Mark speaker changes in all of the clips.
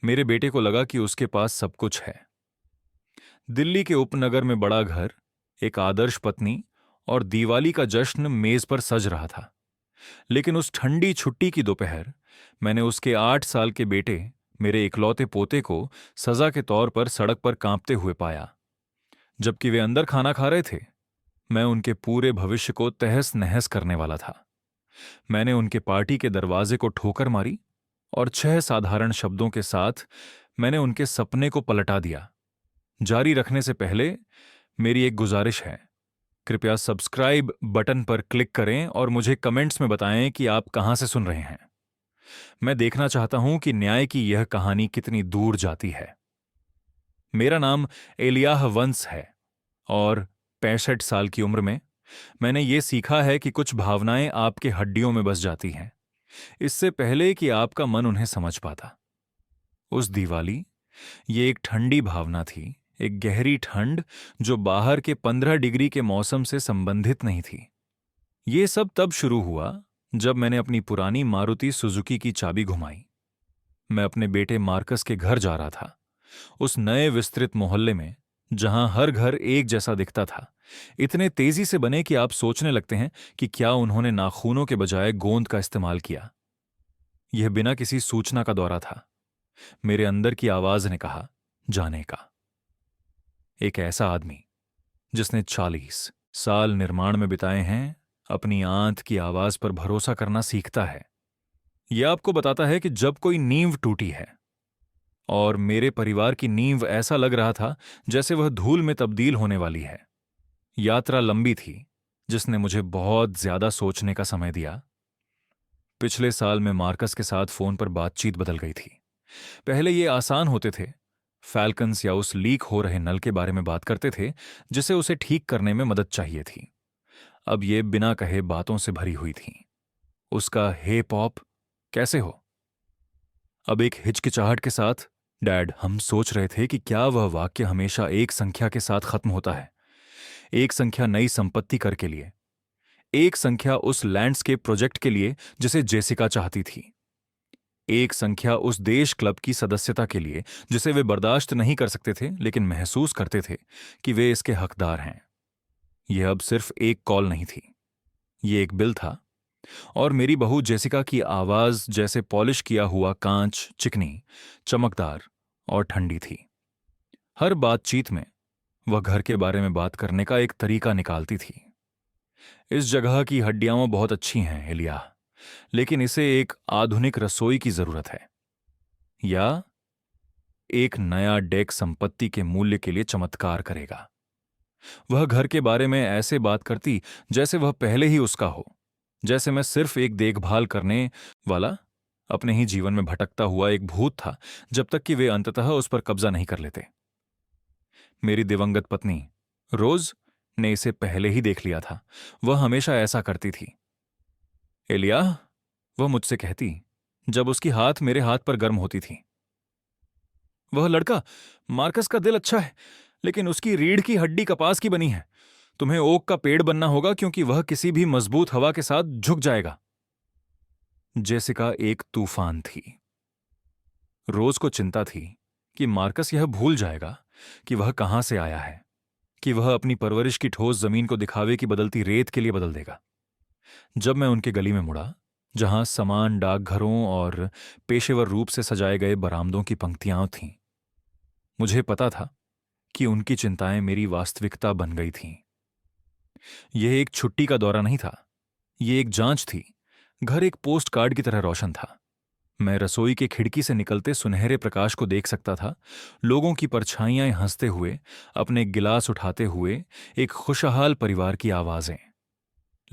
Speaker 1: मेरे बेटे को लगा कि उसके पास सब कुछ है। दिल्ली के उपनगर में बड़ा घर, एक आदर्श पत्नी और दिवाली का जश्न मेज पर सज रहा था। लेकिन उस ठंडी छुट्टी की दोपहर मैंने उसके 8 साल के बेटे, मेरे इकलौते पोते को सजा के तौर पर सड़क पर कांपते हुए पाया। जबकि वे अंदर खाना खा रहे थे, मैं उनके पूरे भविष्य को तहस नहस करने वाला था। मैंने उनके पार्टी के दरवाजे को ठोकर मारी और 6 साधारण शब्दों के साथ मैंने उनके सपने को पलटा दिया। जारी रखने से पहले मेरी एक गुजारिश है। कृपया सब्सक्राइब बटन पर क्लिक करें और मुझे कमेंट्स में बताएं कि आप कहां से सुन रहे हैं। मैं देखना चाहता हूं कि न्याय की यह कहानी कितनी दूर जाती है। मेरा नाम एलियाह वंस है और 65 साल की उम्र में मैंने ये सीखा है कि कुछ भावनाएं आपके हड्डियों में बस जाती हैं, इससे पहले कि आपका मन उन्हें समझ पाता। उस दिवाली ये एक ठंडी भावना थी, एक गहरी ठंड जो बाहर के 15 डिग्री के मौसम से संबंधित नहीं थी। ये सब तब शुरू हुआ जब मैंने अपनी पुरानी मारुति सुजुकी की चाबी घुमाई। मैं अपने बेटे मार्कस के घर जा रहा था, उस नए विस्तृत मोहल्ले में जहां हर घर एक जैसा दिखता था, इतने तेजी से बने कि आप सोचने लगते हैं कि क्या उन्होंने नाखूनों के बजाय गोंद का इस्तेमाल किया। यह बिना किसी सूचना का दौरा था। मेरे अंदर की आवाज ने कहा, जाने का। एक ऐसा आदमी जिसने 40 साल निर्माण में बिताए हैं, अपनी आंत की आवाज पर भरोसा करना सीखता है। यह आपको बताता है कि जब कोई नींव टूटी है, और मेरे परिवार की नींव ऐसा लग रहा था जैसे वह धूल में तब्दील होने वाली है। यात्रा लंबी थी, जिसने मुझे बहुत ज्यादा सोचने का समय दिया। पिछले साल में मार्कस के साथ फोन पर बातचीत बदल गई थी। पहले ये आसान होते थे, फैल्कन्स या उस लीक हो रहे नल के बारे में बात करते थे जिसे उसे ठीक करने में मदद चाहिए थी। अब ये बिना कहे बातों से भरी हुई थी। उसका हे पॉप, कैसे हो? अब एक हिचकिचाहट के साथ, डैड, हम सोच रहे थे कि क्या वह वाक्य हमेशा एक संख्या के साथ खत्म होता है। एक संख्या नई संपत्ति कर के लिए, एक संख्या उस लैंडस्केप प्रोजेक्ट के लिए जिसे जेसिका चाहती थी, एक संख्या उस देश क्लब की सदस्यता के लिए जिसे वे बर्दाश्त नहीं कर सकते थे लेकिन महसूस करते थे कि वे इसके हकदार हैं। यह अब सिर्फ एक कॉल नहीं थी, यह एक बिल था। और मेरी बहू जेसिका की आवाज जैसे पॉलिश किया हुआ कांच, चिकनी, चमकदार और ठंडी थी। हर बातचीत में वह घर के बारे में बात करने का एक तरीका निकालती थी। इस जगह की हड्डियां बहुत अच्छी हैं एलिया, लेकिन इसे एक आधुनिक रसोई की जरूरत है, या एक नया डेक संपत्ति के मूल्य के लिए चमत्कार करेगा। वह घर के बारे में ऐसे बात करती जैसे वह पहले ही उसका हो, जैसे मैं सिर्फ एक देखभाल करने वाला, अपने ही जीवन में भटकता हुआ एक भूत था, जब तक कि वे अंततः उस पर कब्जा नहीं कर लेते। मेरी दिवंगत पत्नी रोज ने इसे पहले ही देख लिया था। वह हमेशा ऐसा करती थी। एलिया, वह मुझसे कहती जब उसकी हाथ मेरे हाथ पर गर्म होती थी, वह लड़का मार्कस का दिल अच्छा है, लेकिन उसकी रीढ़ की हड्डी कपास की बनी है। तुम्हें ओक का पेड़ बनना होगा क्योंकि वह किसी भी मजबूत हवा के साथ झुक जाएगा। जेसिका एक तूफान थी। रोज को चिंता थी कि मार्कस यह भूल जाएगा कि वह कहां से आया है, कि वह अपनी परवरिश की ठोस जमीन को दिखावे की बदलती रेत के लिए बदल देगा। जब मैं उनके गली में मुड़ा, जहां समान डाकघरों और पेशेवर रूप से सजाए गए बरामदों की पंक्तियां थीं, मुझे पता था कि उनकी चिंताएं मेरी वास्तविकता बन गई थीं। यह एक छुट्टी का दौरा नहीं था, यह एक जांच थी। घर एक पोस्ट कार्ड की तरह रोशन था। मैं रसोई के खिड़की से निकलते सुनहरे प्रकाश को देख सकता था, लोगों की परछाइयां हंसते हुए, अपने गिलास उठाते हुए, एक खुशहाल परिवार की आवाजें।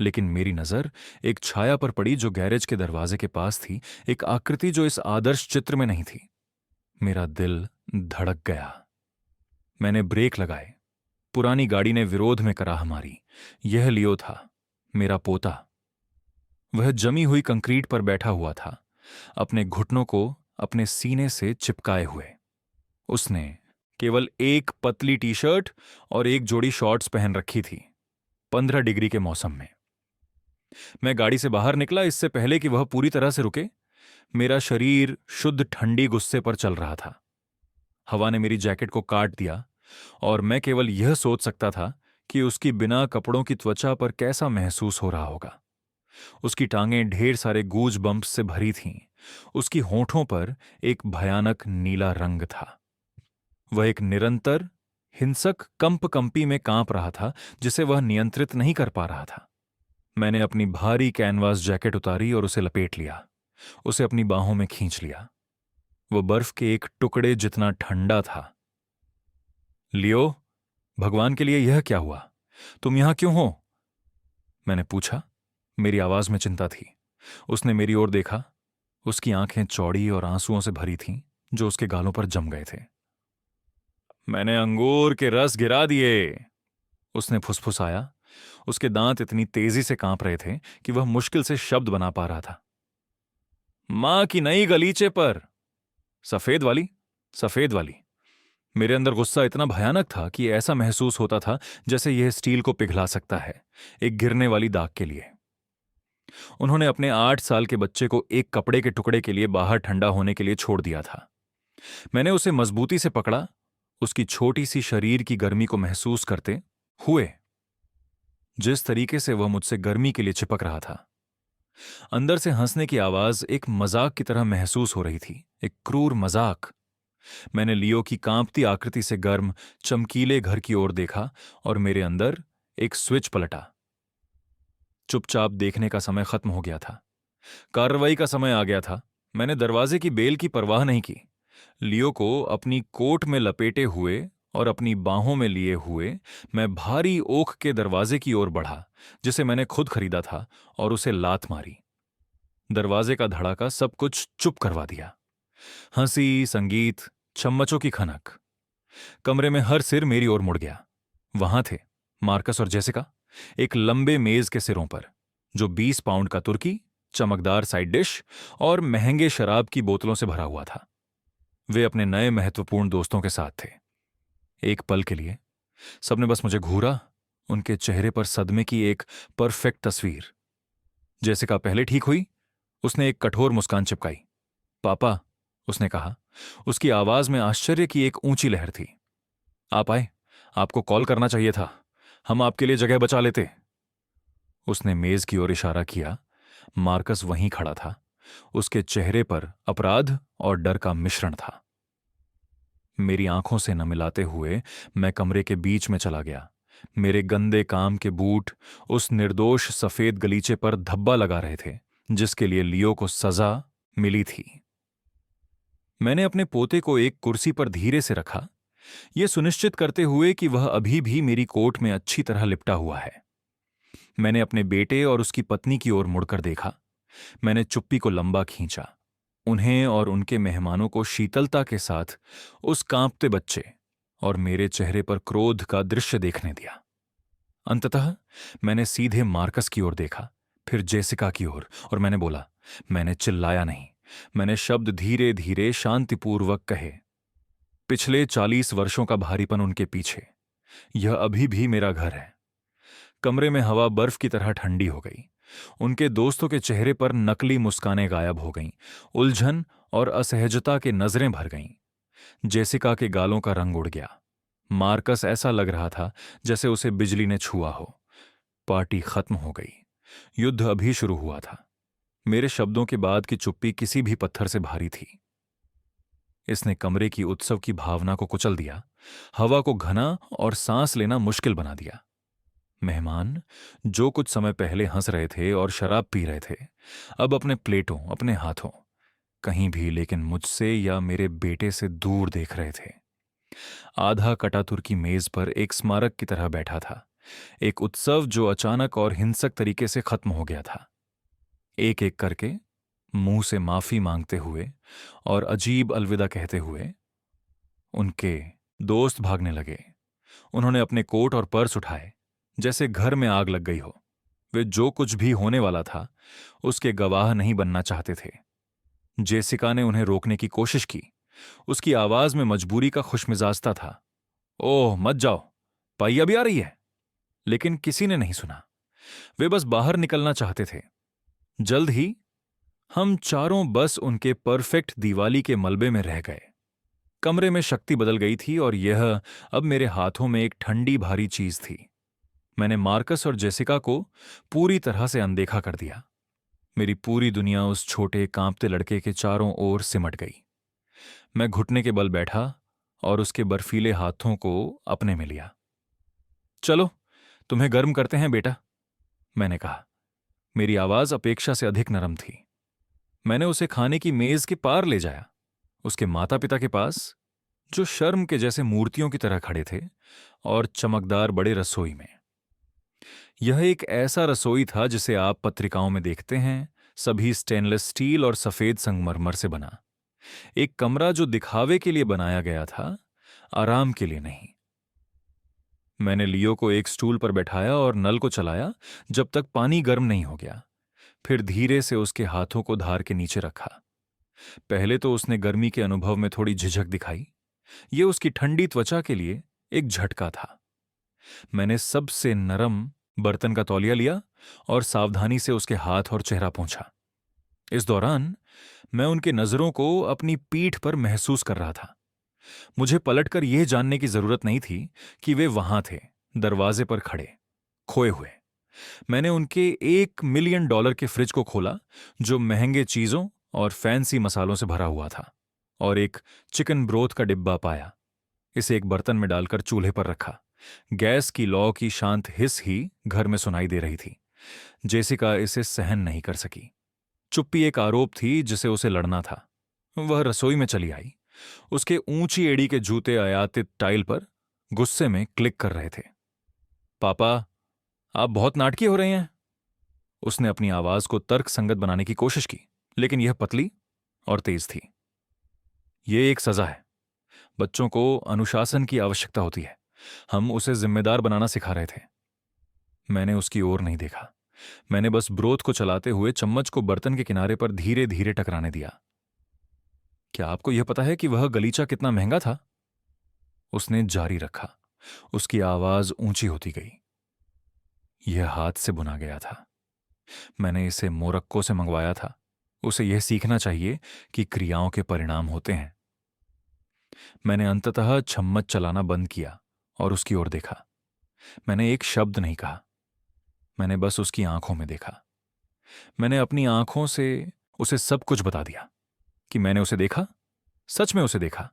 Speaker 1: लेकिन मेरी नजर एक छाया पर पड़ी जो गैरेज के दरवाजे के पास थी, एक आकृति जो इस आदर्श चित्र में नहीं थी। मेरा दिल धड़क गया। मैंने ब्रेक लगाए। पुरानी गाड़ी ने विरोध में कराह मारी। यह लियो था, मेरा पोता। वह जमी हुई कंक्रीट पर बैठा हुआ था, अपने घुटनों को अपने सीने से चिपकाए हुए। उसने केवल एक पतली टी शर्ट और एक जोड़ी शॉर्ट्स पहन रखी थी, 15 डिग्री के मौसम में। मैं गाड़ी से बाहर निकला इससे पहले कि वह पूरी तरह से रुके। मेरा शरीर शुद्ध ठंडी गुस्से पर चल रहा था। हवा ने मेरी जैकेट को काट दिया और मैं केवल यह सोच सकता था कि उसकी बिना कपड़ों की त्वचा पर कैसा महसूस हो रहा होगा। उसकी टांगें ढेर सारे गूज बम्प्स से भरी थीं। उसकी होठों पर एक भयानक नीला रंग था। वह एक निरंतर हिंसक कंपकंपी में कांप रहा था जिसे वह नियंत्रित नहीं कर पा रहा था। मैंने अपनी भारी कैनवास जैकेट उतारी और उसे लपेट लिया, उसे अपनी बाहों में खींच लिया। वह बर्फ के एक टुकड़े जितना ठंडा था। लियो, भगवान के लिए यह क्या हुआ? तुम यहां क्यों हो? मैंने पूछा। मेरी आवाज में चिंता थी। उसने मेरी ओर देखा। उसकी आंखें चौड़ी और आंसुओं से भरी थीं जो उसके गालों पर जम गए थे। मैंने अंगूर के रस गिरा दिए, उसने फुसफुसाया। उसके दांत इतनी तेजी से कांप रहे थे कि वह मुश्किल से शब्द बना पा रहा था। मां की नई गलीचे पर। सफेद वाली, सफेद वाली। मेरे अंदर गुस्सा इतना भयानक था कि ऐसा महसूस होता था जैसे यह स्टील को पिघला सकता है, एक गिरने वाली दाग के लिए। उन्होंने अपने 8 साल के बच्चे को एक कपड़े के टुकड़े के लिए बाहर ठंडा होने के लिए छोड़ दिया था। मैंने उसे मजबूती से पकड़ा, उसकी छोटी सी शरीर की गर्मी को महसूस करते हुए। जिस तरीके से वह मुझसे गर्मी के लिए चिपक रहा था। अंदर से हंसने की आवाज एक मजाक की तरह महसूस हो रही थी, एक क्रूर मजाक। मैंने लियो की कांपती आकृति से गर्म चमकीले घर की ओर देखा और मेरे अंदर एक स्विच पलटा। चुपचाप देखने का समय खत्म हो गया था। कार्रवाई का समय आ गया था। मैंने दरवाजे की बेल की परवाह नहीं की। लियो को अपनी कोट में लपेटे हुए और अपनी बाहों में लिए हुए मैं भारी ओक के दरवाजे की ओर बढ़ा जिसे मैंने खुद खरीदा था, और उसे लात मारी। दरवाजे का धड़ाका सब कुछ चुप करवा दिया। हंसी, संगीत, चम्मचों की खनक। कमरे में हर सिर मेरी ओर मुड़ गया। वहां थे मार्कस और जेसिका, एक लंबे मेज के सिरों पर, जो 20 पाउंड का तुर्की, चमकदार साइड डिश और महंगे शराब की बोतलों से भरा हुआ था। वे अपने नए महत्वपूर्ण दोस्तों के साथ थे। एक पल के लिए सबने बस मुझे घूरा, उनके चेहरे पर सदमे की एक परफेक्ट तस्वीर। जेसिका पहले ठीक हुई। उसने एक कठोर मुस्कान चिपकाई। पापा, उसने कहा। उसकी आवाज में आश्चर्य की एक ऊंची लहर थी। आप आए, आपको कॉल करना चाहिए था, हम आपके लिए जगह बचा लेते। उसने मेज की ओर इशारा किया। मार्कस वहीं खड़ा था। उसके चेहरे पर अपराध और डर का मिश्रण था। मेरी आंखों से न मिलाते हुए मैं कमरे के बीच में चला गया। मेरे गंदे काम के बूट उस निर्दोष सफेद गलीचे पर धब्बा लगा रहे थे जिसके लिए लियो को सजा मिली थी। मैंने अपने पोते को एक कुर्सी पर धीरे से रखा, यह सुनिश्चित करते हुए कि वह अभी भी मेरी कोट में अच्छी तरह लिपटा हुआ है। मैंने अपने बेटे और उसकी पत्नी की ओर मुड़कर देखा। मैंने चुप्पी को लंबा खींचा, उन्हें और उनके मेहमानों को शीतलता के साथ उस कांपते बच्चे और मेरे चेहरे पर क्रोध का दृश्य देखने दिया। अंततः मैंने सीधे मार्कस की ओर देखा, फिर जेसिका की ओर, और मैंने बोला। मैंने चिल्लाया नहीं, मैंने शब्द धीरे धीरे शांतिपूर्वक कहे। पिछले 40 वर्षों का भारीपन उनके पीछे। यह अभी भी मेरा घर है। कमरे में हवा बर्फ की तरह ठंडी हो गई। उनके दोस्तों के चेहरे पर नकली मुस्कानें गायब हो गईं, उलझन और असहजता के नजरें भर गईं। जेसिका के गालों का रंग उड़ गया। मार्कस ऐसा लग रहा था जैसे उसे बिजली ने छुआ हो। पार्टी खत्म हो गई। युद्ध अभी शुरू हुआ था। मेरे शब्दों के बाद की चुप्पी किसी भी पत्थर से भारी थी। इसने कमरे की उत्सव की भावना को कुचल दिया, हवा को घना और सांस लेना मुश्किल बना दिया। मेहमान, जो कुछ समय पहले हंस रहे थे और शराब पी रहे थे, अब अपने प्लेटों, अपने हाथों, कहीं भी लेकिन मुझसे या मेरे बेटे से दूर देख रहे थे। आधा कटा तुर्की मेज पर एक स्मारक की तरह बैठा था, एक उत्सव जो अचानक और हिंसक तरीके से खत्म हो गया था। एक एक करके मुंह से माफी मांगते हुए और अजीब अलविदा कहते हुए उनके दोस्त भागने लगे। उन्होंने अपने कोट और पर्स उठाए जैसे घर में आग लग गई हो। वे जो कुछ भी होने वाला था उसके गवाह नहीं बनना चाहते थे। जेसिका ने उन्हें रोकने की कोशिश की। उसकी आवाज में मजबूरी का खुशमिजाजता था। ओह, मत जाओ, पाइया भी आ रही है। लेकिन किसी ने नहीं सुना। वे बस बाहर निकलना चाहते थे। जल्द ही हम चारों बस उनके परफेक्ट दिवाली के मलबे में रह गए। कमरे में शक्ति बदल गई थी और यह अब मेरे हाथों में एक ठंडी भारी चीज थी। मैंने मार्कस और जेसिका को पूरी तरह से अनदेखा कर दिया। मेरी पूरी दुनिया उस छोटे कांपते लड़के के चारों ओर सिमट गई। मैं घुटने के बल बैठा और उसके बर्फीले हाथों को अपने में लिया। चलो, तुम्हें गर्म करते हैं बेटा, मैंने कहा। मेरी आवाज अपेक्षा से अधिक नरम थी। मैंने उसे खाने की मेज के पार ले जाया, उसके माता पिता के पास, जो शर्म के जैसे मूर्तियों की तरह खड़े थे, और चमकदार बड़े रसोई में। यह एक ऐसा रसोई था जिसे आप पत्रिकाओं में देखते हैं, सभी स्टेनलेस स्टील और सफेद संगमरमर से बना। एक कमरा जो दिखावे के लिए बनाया गया था, आराम के लिए नहीं। मैंने लियो को एक स्टूल पर बैठाया और नल को चलाया जब तक पानी गर्म नहीं हो गया। फिर धीरे से उसके हाथों को धार के नीचे रखा। पहले तो उसने गर्मी के अनुभव में थोड़ी झिझक दिखाई। ये उसकी ठंडी त्वचा के लिए एक झटका था। मैंने सबसे नरम बर्तन का तौलिया लिया और सावधानी से उसके हाथ और चेहरा पोंछा। इस दौरान मैं उनके नजरों को अपनी पीठ पर महसूस कर रहा था। मुझे पलटकर यह जानने की जरूरत नहीं थी कि वे वहां थे, दरवाजे पर खड़े, खोए हुए। मैंने उनके $1 मिलियन के फ्रिज को खोला, जो महंगे चीजों और फैंसी मसालों से भरा हुआ था, और एक चिकन ब्रोथ का डिब्बा पाया। इसे एक बर्तन में डालकर चूल्हे पर रखा। गैस की लौ की शांत हिस ही घर में सुनाई दे रही थी। जेसिका इसे सहन नहीं कर सकी। चुप्पी एक आरोप थी जिसे उसे लड़ना था। वह रसोई में चली आई। उसके ऊंची एड़ी के जूते आयातित टाइल पर गुस्से में क्लिक कर रहे थे। पापा, आप बहुत नाटकी हो रहे हैं। उसने अपनी आवाज को तर्क संगत बनाने की कोशिश की, लेकिन यह पतली और तेज थी। यह एक सजा है। बच्चों को अनुशासन की आवश्यकता होती है। हम उसे जिम्मेदार बनाना सिखा रहे थे। मैंने उसकी ओर नहीं देखा। मैंने बस ब्रोथ को चलाते हुए चम्मच को बर्तन के किनारे पर धीरे धीरे टकराने दिया। क्या आपको यह पता है कि वह गलीचा कितना महंगा था? उसने जारी रखा। उसकी आवाज ऊंची होती गई। यह हाथ से बुना गया था। मैंने इसे मोरक्को से मंगवाया था। उसे यह सीखना चाहिए कि क्रियाओं के परिणाम होते हैं। मैंने अंततः चम्मच चलाना बंद किया और उसकी ओर देखा। मैंने एक शब्द नहीं कहा। मैंने बस उसकी आंखों में देखा। मैंने अपनी आंखों से उसे सब कुछ बता दिया कि मैंने उसे देखा, सच में उसे देखा,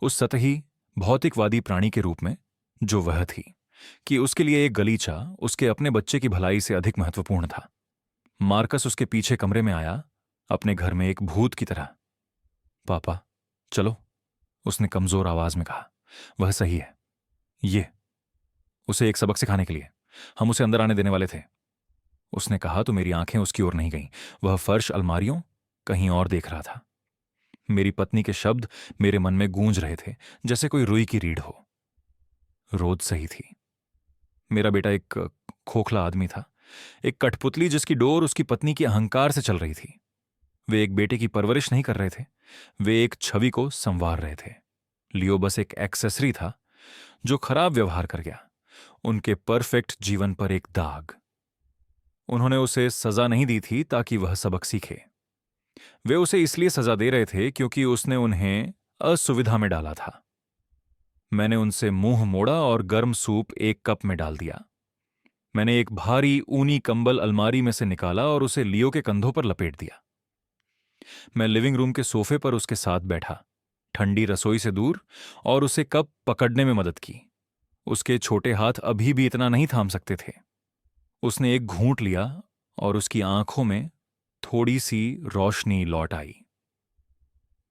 Speaker 1: उस सतही भौतिकवादी प्राणी के रूप में जो वह थी, कि उसके लिए एक गलीचा उसके अपने बच्चे की भलाई से अधिक महत्वपूर्ण था। मार्कस उसके पीछे कमरे में आया, अपने घर में एक भूत की तरह। पापा, चलो, उसने कमजोर आवाज में कहा। वह सही है। ये उसे एक सबक सिखाने के लिए हम उसे अंदर आने देने वाले थे, उसने कहा तो मेरी आंखें उसकी ओर नहीं गईं। वह फर्श, अलमारियों, कहीं और देख रहा था। मेरी पत्नी के शब्द मेरे मन में गूंज रहे थे, जैसे कोई रुई की रीढ़ हो। रोज सही थी। मेरा बेटा एक खोखला आदमी था, एक कठपुतली जिसकी डोर उसकी पत्नी की अहंकार से चल रही थी। वे एक बेटे की परवरिश नहीं कर रहे थे, वे एक छवि को संवार रहे थे। लियो बस एक एक्सेसरी था जो खराब व्यवहार कर गया। उनके परफेक्ट जीवन पर एक दाग। उन्होंने उसे सजा नहीं दी थी ताकि वह सबक सीखे। वे उसे इसलिए सजा दे रहे थे क्योंकि उसने उन्हें असुविधा में डाला था। मैंने उनसे मुंह मोड़ा और गर्म सूप एक कप में डाल दिया। मैंने एक भारी ऊनी कंबल अलमारी में से निकाला और उसे लियो के कंधों पर लपेट दिया। मैं लिविंग रूम के सोफे पर उसके साथ बैठा, ठंडी रसोई से दूर, और उसे कप पकड़ने में मदद की। उसके छोटे हाथ अभी भी इतना नहीं थाम सकते थे। उसने एक घूंट लिया और उसकी आंखों में थोड़ी सी रोशनी लौट आई।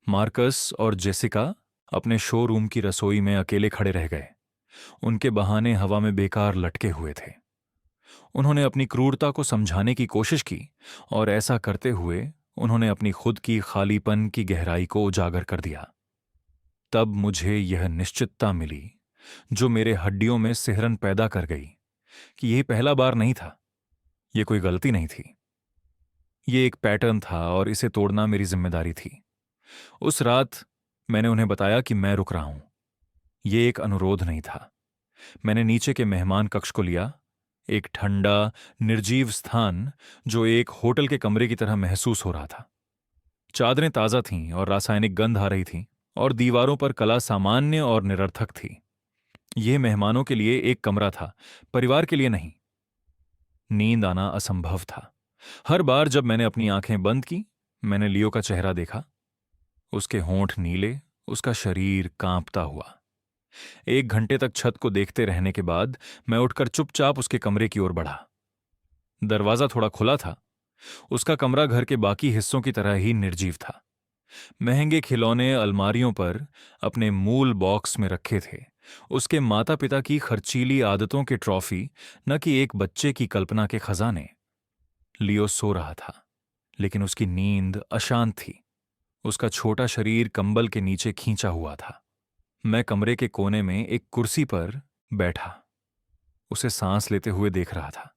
Speaker 1: मार्कस और जेसिका अपने शोरूम की रसोई में अकेले खड़े रह गए। उनके बहाने हवा में बेकार लटके हुए थे। उन्होंने अपनी क्रूरता को समझाने की कोशिश की, और ऐसा करते हुए उन्होंने अपनी खुद की खालीपन की गहराई को उजागर कर दिया। तब मुझे यह निश्चितता मिली जो मेरे हड्डियों में सिहरन पैदा कर गई कि यह पहला बार नहीं था, यह कोई गलती नहीं थी। यह एक पैटर्न था और इसे तोड़ना मेरी जिम्मेदारी थी। उस रात मैंने उन्हें बताया कि मैं रुक रहा हूं। यह एक अनुरोध नहीं था। मैंने नीचे के मेहमान कक्ष को लिया, एक ठंडा, निर्जीव स्थान जो एक होटल के कमरे की तरह महसूस हो रहा था। चादरें ताज़ा थीं और रासायनिक गंध आ रही थी, और दीवारों पर कला सामान्य और निरर्थक थी। यह मेहमानों के लिए एक कमरा था, परिवार के लिए नहीं। नींद आना असंभव था। हर बार जब मैंने अपनी आंखें बंद की, मैंने लियो का चेहरा देखा। उसके होंठ नीले, उसका शरीर कांपता हुआ। 1 घंटे तक छत को देखते रहने के बाद मैं उठकर चुपचाप उसके कमरे की ओर बढ़ा। दरवाजा थोड़ा खुला था। उसका कमरा घर के बाकी हिस्सों की तरह ही निर्जीव था। महंगे खिलौने अलमारियों पर अपने मूल बॉक्स में रखे थे। उसके माता पिता की खर्चीली आदतों के ट्रॉफी, न कि एक बच्चे की कल्पना के खजाने। लियो सो रहा था, लेकिन उसकी नींद अशांत थी। उसका छोटा शरीर कंबल के नीचे खींचा हुआ था। मैं कमरे के कोने में एक कुर्सी पर बैठा उसे सांस लेते हुए देख रहा था।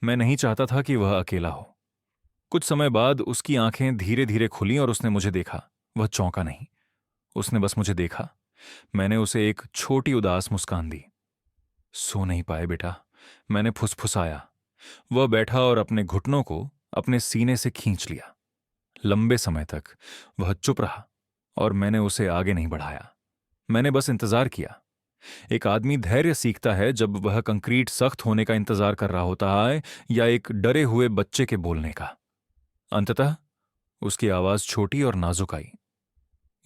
Speaker 1: मैं नहीं चाहता था कि वह अकेला हो। कुछ समय बाद उसकी आंखें धीरे धीरे खुलीं और उसने मुझे देखा। वह चौंका नहीं, उसने बस मुझे देखा। मैंने उसे एक छोटी उदास मुस्कान दी। सो नहीं पाए बेटा, मैंने फुसफुसाया। वह बैठा और अपने घुटनों को अपने सीने से खींच लिया। लंबे समय तक वह चुप रहा और मैंने उसे आगे नहीं बढ़ाया। मैंने बस इंतजार किया। एक आदमी धैर्य सीखता है जब वह कंक्रीट सख्त होने का इंतजार कर रहा होता है, या एक डरे हुए बच्चे के बोलने का। अंततः उसकी आवाज छोटी और नाजुक आई।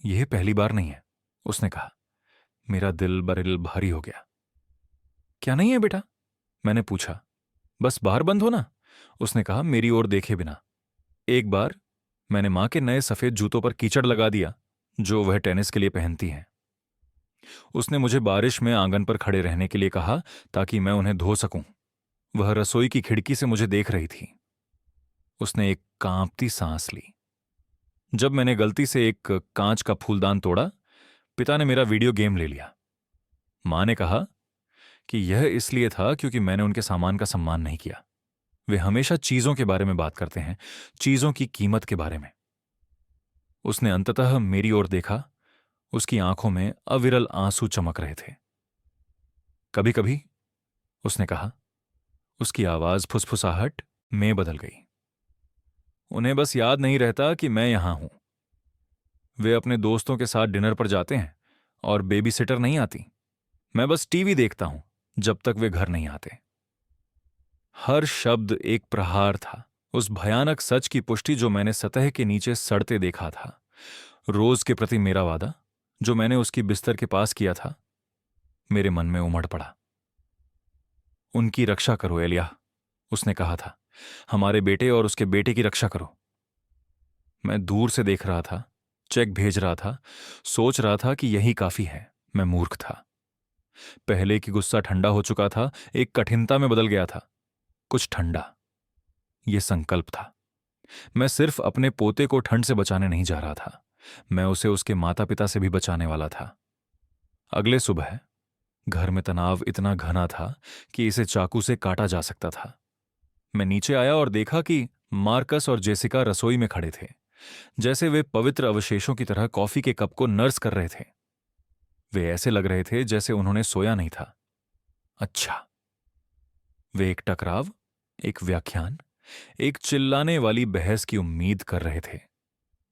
Speaker 1: यह पहली बार नहीं है, उसने कहा। मेरा दिल बरिल भारी हो गया। क्या नहीं है बेटा, मैंने पूछा। बस बाहर बंद हो ना, उसने कहा मेरी ओर देखे बिना। एक बार मैंने मां के नए सफेद जूतों पर कीचड़ लगा दिया जो वह टेनिस के लिए पहनती हैं। उसने मुझे बारिश में आंगन पर खड़े रहने के लिए कहा ताकि मैं उन्हें धो सकूं। वह रसोई की खिड़की से मुझे देख रही थी। उसने एक कांपती सांस ली। जब मैंने गलती से एक कांच का फूलदान तोड़ा, पिता ने मेरा वीडियो गेम ले लिया। मां ने कहा कि यह इसलिए था क्योंकि मैंने उनके सामान का सम्मान नहीं किया। वे हमेशा चीजों के बारे में बात करते हैं, चीजों की कीमत के बारे में। उसने अंततः मेरी ओर देखा। उसकी आंखों में अविरल आंसू चमक रहे थे। कभी कभी, उसने कहा। उसकी आवाज फुसफुसाहट में बदल गई। उन्हें बस याद नहीं रहता कि मैं यहां हूं। वे अपने दोस्तों के साथ डिनर पर जाते हैं और बेबी सिटर नहीं आती। मैं बस टीवी देखता हूं जब तक वे घर नहीं आते। हर शब्द एक प्रहार था, उस भयानक सच की पुष्टि जो मैंने सतह के नीचे सड़ते देखा था। रोज के प्रति मेरा वादा, जो मैंने उसकी बिस्तर के पास किया था, मेरे मन में उमड़ पड़ा। उनकी रक्षा करो एलिया, उसने कहा था। हमारे बेटे और उसके बेटे की रक्षा करो। मैं दूर से देख रहा था, चेक भेज रहा था, सोच रहा था कि यही काफी है। मैं मूर्ख था। पहले की गुस्सा ठंडा हो चुका था, एक कठिनता में बदल गया था। कुछ ठंडा। यह संकल्प था। मैं सिर्फ अपने पोते को ठंड से बचाने नहीं जा रहा था, मैं उसे उसके माता पिता से भी बचाने वाला था। अगले सुबह घर में तनाव इतना घना था कि इसे चाकू से काटा जा सकता था। मैं नीचे आया और देखा कि मार्कस और जेसिका रसोई में खड़े थे, जैसे वे पवित्र अवशेषों की तरह कॉफी के कप को नर्स कर रहे थे। वे ऐसे लग रहे थे जैसे उन्होंने सोया नहीं था। अच्छा, वे एक टकराव, एक व्याख्यान, एक चिल्लाने वाली बहस की उम्मीद कर रहे थे,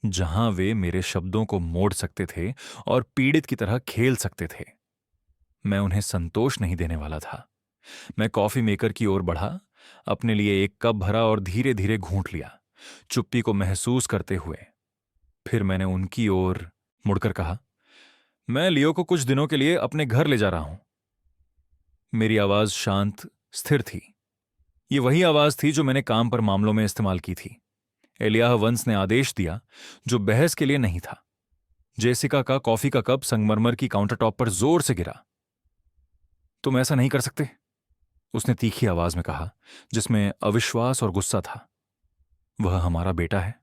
Speaker 1: जहां वे मेरे शब्दों को मोड़ सकते थे और पीड़ित की तरह खेल सकते थे। मैं उन्हें संतोष नहीं देने वाला था। मैं कॉफी मेकर की ओर बढ़ा, अपने लिए एक कप भरा और धीरे धीरे घूंट लिया, चुप्पी को महसूस करते हुए। फिर मैंने उनकी ओर मुड़कर कहा, मैं लियो को कुछ दिनों के लिए अपने घर ले जा रहा हूं। मेरी आवाज शांत, स्थिर थी। ये वही आवाज थी जो मैंने काम पर मामलों में इस्तेमाल की थी। एलियाह वंस ने आदेश दिया, जो बहस के लिए नहीं था। जेसिका का कॉफी का कप संगमरमर की काउंटरटॉप पर जोर से गिरा। तुम ऐसा नहीं कर सकते, उसने तीखी आवाज में कहा, जिसमें अविश्वास और गुस्सा था। वह हमारा बेटा है,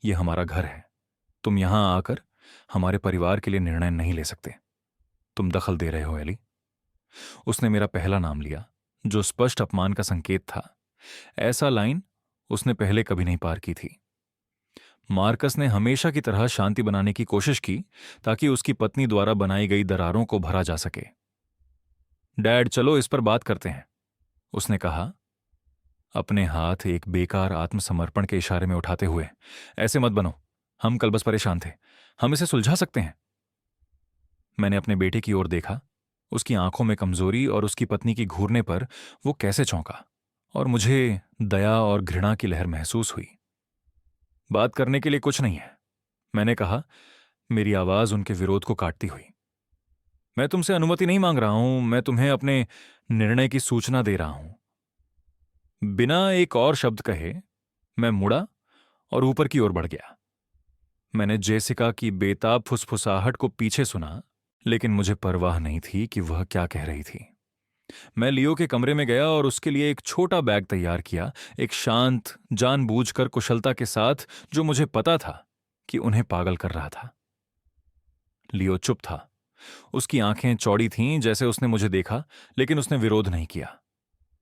Speaker 1: यह हमारा घर है। तुम यहां आकर हमारे परिवार के लिए निर्णय नहीं ले सकते। तुम दखल दे रहे हो एली। उसने मेरा पहला नाम लिया, जो स्पष्ट अपमान का संकेत था। ऐसा लाइन उसने पहले कभी नहीं पार की थी। मार्कस ने हमेशा की तरह शांति बनाने की कोशिश की ताकि उसकी पत्नी द्वारा बनाई गई दरारों को भरा जा सके। डैड, चलो इस पर बात करते हैं, उसने कहा, अपने हाथ एक बेकार आत्मसमर्पण के इशारे में उठाते हुए। ऐसे मत बनो, हम कल बस परेशान थे, हम इसे सुलझा सकते हैं। मैंने अपने बेटे की ओर देखा। उसकी आंखों में कमजोरी और उसकी पत्नी की घूरने पर वो कैसे चौंका, और मुझे दया और घृणा की लहर महसूस हुई। बात करने के लिए कुछ नहीं है, मैंने कहा, मेरी आवाज उनके विरोध को काटती हुई। मैं तुमसे अनुमति नहीं मांग रहा हूं, मैं तुम्हें अपने निर्णय की सूचना दे रहा हूं। बिना एक और शब्द कहे मैं मुड़ा और ऊपर की ओर बढ़ गया। मैंने जेसिका की बेताब फुसफुसाहट को पीछे सुना, लेकिन मुझे परवाह नहीं थी कि वह क्या कह रही थी। मैं लियो के कमरे में गया और उसके लिए एक छोटा बैग तैयार किया, एक शांत, जानबूझकर कुशलता के साथ, जो मुझे पता था कि उन्हें पागल कर रहा था। लियो चुप था। उसकी आंखें चौड़ी थीं, जैसे उसने मुझे देखा, लेकिन उसने विरोध नहीं किया।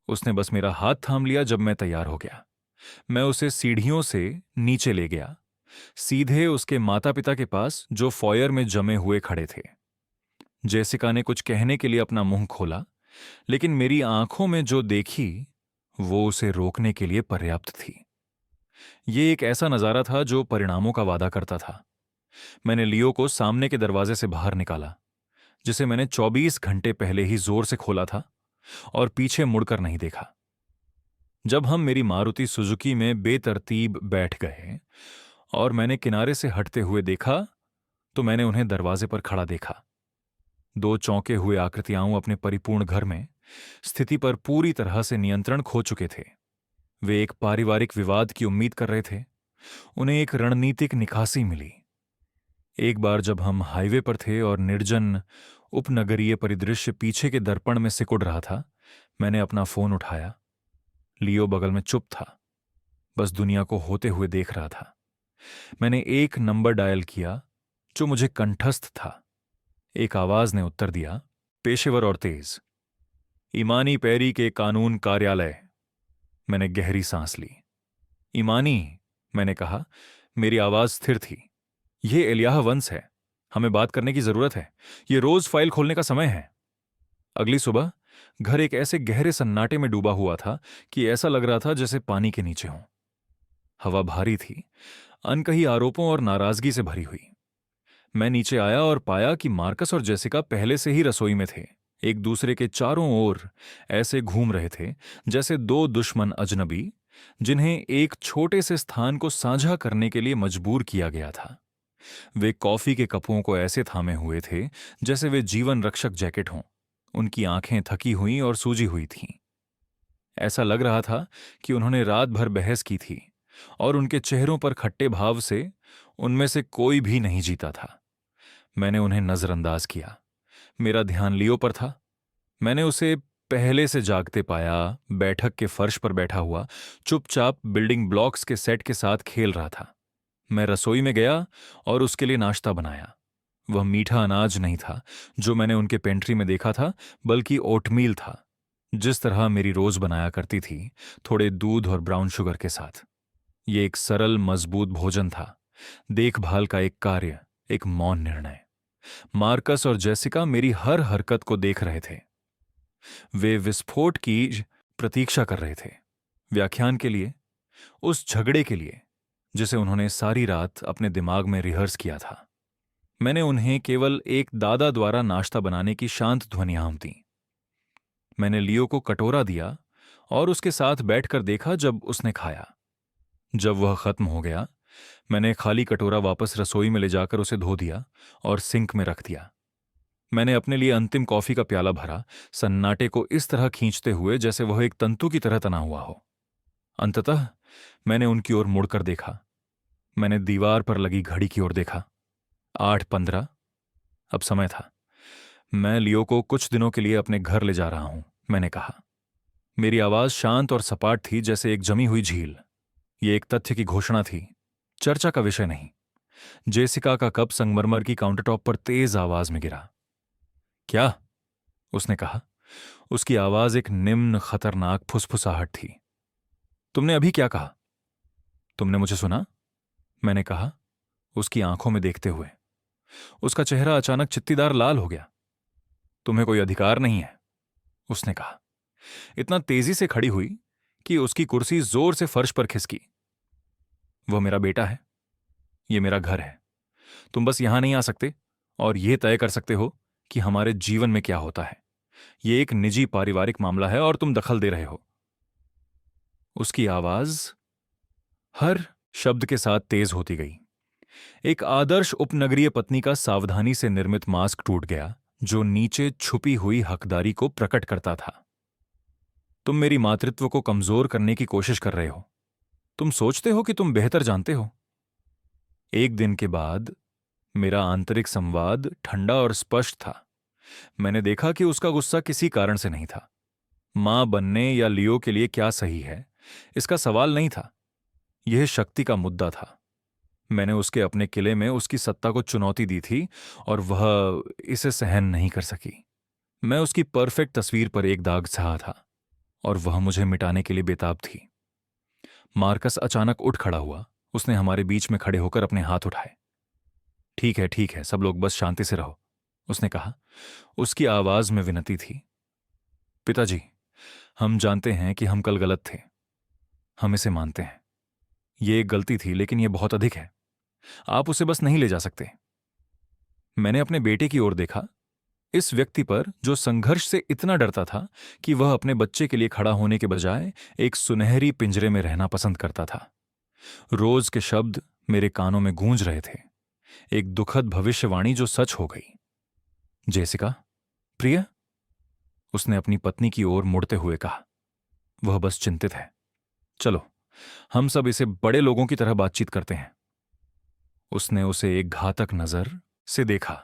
Speaker 1: उसने बस मेरा हाथ थाम लिया जब मैं तैयार हो गया। मैं उसे सीढ़ियों से नीचे ले गया, सीधे उसके माता पिता के पास, जो फॉयर में जमे हुए खड़े थे। जेसिका ने कुछ कहने के लिए अपना मुंह खोला, लेकिन मेरी आंखों में जो देखी वो उसे रोकने के लिए पर्याप्त थी। ये एक ऐसा नजारा था जो परिणामों का वादा करता था। मैंने लियो को सामने के दरवाजे से बाहर निकाला, जिसे मैंने 24 घंटे पहले ही जोर से खोला था, और पीछे मुड़कर नहीं देखा। जब हम मेरी मारुति सुजुकी में बेतरतीब बैठ गए और मैंने किनारे से हटते हुए देखा, तो मैंने उन्हें दरवाजे पर खड़ा देखा। दो चौंके हुए आकृतियां अपने परिपूर्ण घर में स्थिति पर पूरी तरह से नियंत्रण खो चुके थे। वे एक पारिवारिक विवाद की उम्मीद कर रहे थे। उन्हें एक रणनीतिक निकासी मिली। एक बार जब हम हाईवे पर थे और निर्जन उपनगरीय परिदृश्य पीछे के दर्पण में सिकुड़ रहा था, मैंने अपना फोन उठाया। लियो बगल में चुप था, बस दुनिया को होते हुए देख रहा था। मैंने एक नंबर डायल किया जो मुझे कंठस्थ था। एक आवाज ने उत्तर दिया, पेशेवर और तेज, ईमानी पैरी के कानून कार्यालय। मैंने गहरी सांस ली। ईमानी, मैंने कहा, मेरी आवाज स्थिर थी। यह एलियाह वंश है, हमें बात करने की जरूरत है। यह रोज फाइल खोलने का समय है। अगली सुबह घर एक ऐसे गहरे सन्नाटे में डूबा हुआ था कि ऐसा लग रहा था जैसे पानी के नीचे हों। हवा भारी थी, अनकही आरोपों और नाराजगी से भरी हुई। मैं नीचे आया और पाया कि मार्कस और जेसिका पहले से ही रसोई में थे, एक दूसरे के चारों ओर ऐसे घूम रहे थे जैसे दो दुश्मन अजनबी, जिन्हें एक छोटे से स्थान को साझा करने के लिए मजबूर किया गया था। वे कॉफी के कपों को ऐसे थामे हुए थे जैसे वे जीवन रक्षक जैकेट हों। उनकी आंखें थकी हुई और सूजी हुई थीं। ऐसा लग रहा था कि उन्होंने रात भर बहस की थी, और उनके चेहरों पर खट्टे भाव से उनमें से कोई भी नहीं जीता था। मैंने उन्हें नजरअंदाज किया। मेरा ध्यान लियो पर था। मैंने उसे पहले से जागते पाया, बैठक के फर्श पर बैठा हुआ, चुपचाप बिल्डिंग ब्लॉक्स के सेट के साथ खेल रहा था। मैं रसोई में गया और उसके लिए नाश्ता बनाया। वह मीठा अनाज नहीं था जो मैंने उनके पेंट्री में देखा था, बल्कि ओटमील था, जिस तरह मेरी रोज बनाया करती थी, थोड़े दूध और ब्राउन शुगर के साथ। ये एक सरल, मजबूत भोजन था, देखभाल का एक कार्य, एक मौन निर्णय। मार्कस और जेसिका मेरी हर हरकत को देख रहे थे। वे विस्फोट की प्रतीक्षा कर रहे थे, व्याख्यान के लिए, उस झगड़े के लिए जिसे उन्होंने सारी रात अपने दिमाग में रिहर्स किया था। मैंने उन्हें केवल एक दादा द्वारा नाश्ता बनाने की शांत ध्वनियां दी। मैंने लियो को कटोरा दिया और उसके साथ बैठकर देखा जब उसने खाया। जब वह खत्म हो गया, मैंने खाली कटोरा वापस रसोई में ले जाकर उसे धो दिया और सिंक में रख दिया। मैंने अपने लिए अंतिम कॉफी का प्याला भरा, सन्नाटे को इस तरह खींचते हुए जैसे वह एक तंतु की तरह तना हुआ हो। अंततः मैंने उनकी ओर मुड़कर देखा। मैंने दीवार पर लगी घड़ी की ओर देखा। 8:15 अब समय था। मैं लियो को कुछ दिनों के लिए अपने घर ले जा रहा हूं, मैंने कहा। मेरी आवाज शांत और सपाट थी, जैसे एक जमी हुई झील। ये एक तथ्य की घोषणा थी, चर्चा का विषय नहीं। जेसिका का कप संगमरमर की काउंटरटॉप पर तेज आवाज में गिरा। क्या? उसने कहा। उसकी आवाज एक निम्न, खतरनाक फुसफुसाहट थी। तुमने अभी क्या कहा? तुमने मुझे सुना? मैंने कहा, उसकी आंखों में देखते हुए। उसका चेहरा अचानक चित्तीदार लाल हो गया। तुम्हें कोई अधिकार नहीं है, उसने कहा। इतना तेजी से खड़ी हुई कि उसकी कुर्सी जोर से फर्श पर खिसकी। वह मेरा बेटा है। ये मेरा घर है। तुम बस यहां नहीं आ सकते और ये तय कर सकते हो कि हमारे जीवन में क्या होता है। ये एक निजी पारिवारिक मामला है और तुम दखल दे रहे हो। उसकी आवाज हर शब्द के साथ तेज होती गई। एक आदर्श उपनगरीय पत्नी का सावधानी से निर्मित मास्क टूट गया, जो नीचे छुपी हुई हकदारी को प्रकट करता था। तुम मेरी मातृत्व को कमजोर करने की कोशिश कर रहे हो। तुम सोचते हो कि तुम बेहतर जानते हो। एक दिन के बाद मेरा आंतरिक संवाद ठंडा और स्पष्ट था। मैंने देखा कि उसका गुस्सा किसी कारण से नहीं था। मां बनने या लियो के लिए क्या सही है, इसका सवाल नहीं था। यह शक्ति का मुद्दा था। मैंने उसके अपने किले में उसकी सत्ता को चुनौती दी थी और वह इसे सहन नहीं कर सकी। मैं उसकी परफेक्ट तस्वीर पर एक दाग छा था और वह मुझे मिटाने के लिए बेताब थी। मार्कस अचानक उठ खड़ा हुआ। उसने हमारे बीच में खड़े होकर अपने हाथ उठाए। ठीक है, सब लोग बस शांति से रहो, उसने कहा। उसकी आवाज में विनती थी। पिताजी, हम जानते हैं कि हम कल गलत थे। हम इसे मानते हैं। ये एक गलती थी, लेकिन यह बहुत अधिक है। आप उसे बस नहीं ले जा सकते। मैंने अपने बेटे की ओर देखा, इस व्यक्ति पर जो संघर्ष से इतना डरता था कि वह अपने बच्चे के लिए खड़ा होने के बजाय एक सुनहरी पिंजरे में रहना पसंद करता था। रोज के शब्द मेरे कानों में गूंज रहे थे, एक दुखद भविष्यवाणी जो सच हो गई। जेसिका, प्रिय, उसने अपनी पत्नी की ओर मुड़ते हुए कहा। वह बस चिंतित है। चलो, हम सब इसे बड़े लोगों की तरह बातचीत करते हैं। उसने उसे एक घातक नजर से देखा।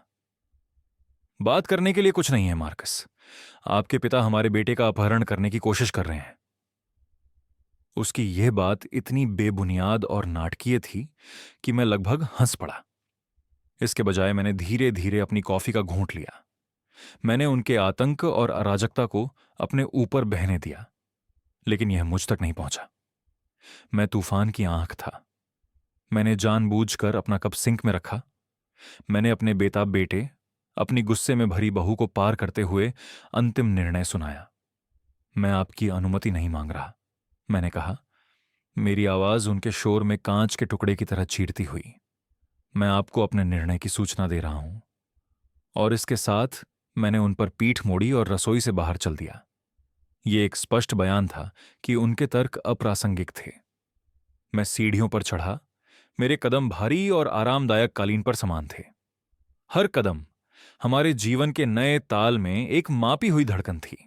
Speaker 1: बात करने के लिए कुछ नहीं है मार्कस। आपके पिता हमारे बेटे का अपहरण करने की कोशिश कर रहे हैं। उसकी यह बात इतनी बेबुनियाद और नाटकीय थी कि मैं लगभग हंस पड़ा। इसके बजाय मैंने धीरे धीरे अपनी कॉफी का घूंट लिया। मैंने उनके आतंक और अराजकता को अपने ऊपर बहने दिया, लेकिन यह मुझ तक नहीं पहुंचा। मैं तूफान की आंख था। मैंने जानबूझकर अपना कप सिंक में रखा। मैंने अपने बेताब बेटे, अपनी गुस्से में भरी बहू को पार करते हुए अंतिम निर्णय सुनाया। मैं आपकी अनुमति नहीं मांग रहा, मैंने कहा। मेरी आवाज उनके शोर में कांच के टुकड़े की तरह चीरती हुई। मैं आपको अपने निर्णय की सूचना दे रहा हूं। और इसके साथ मैंने उन पर पीठ मोड़ी और रसोई से बाहर चल दिया। यह एक स्पष्ट बयान था कि उनके तर्क अप्रासंगिक थे। मैं सीढ़ियों पर चढ़ा। मेरे कदम भारी और आरामदायक कालीन पर समान थे। हर कदम हमारे जीवन के नए ताल में एक मापी हुई धड़कन थी।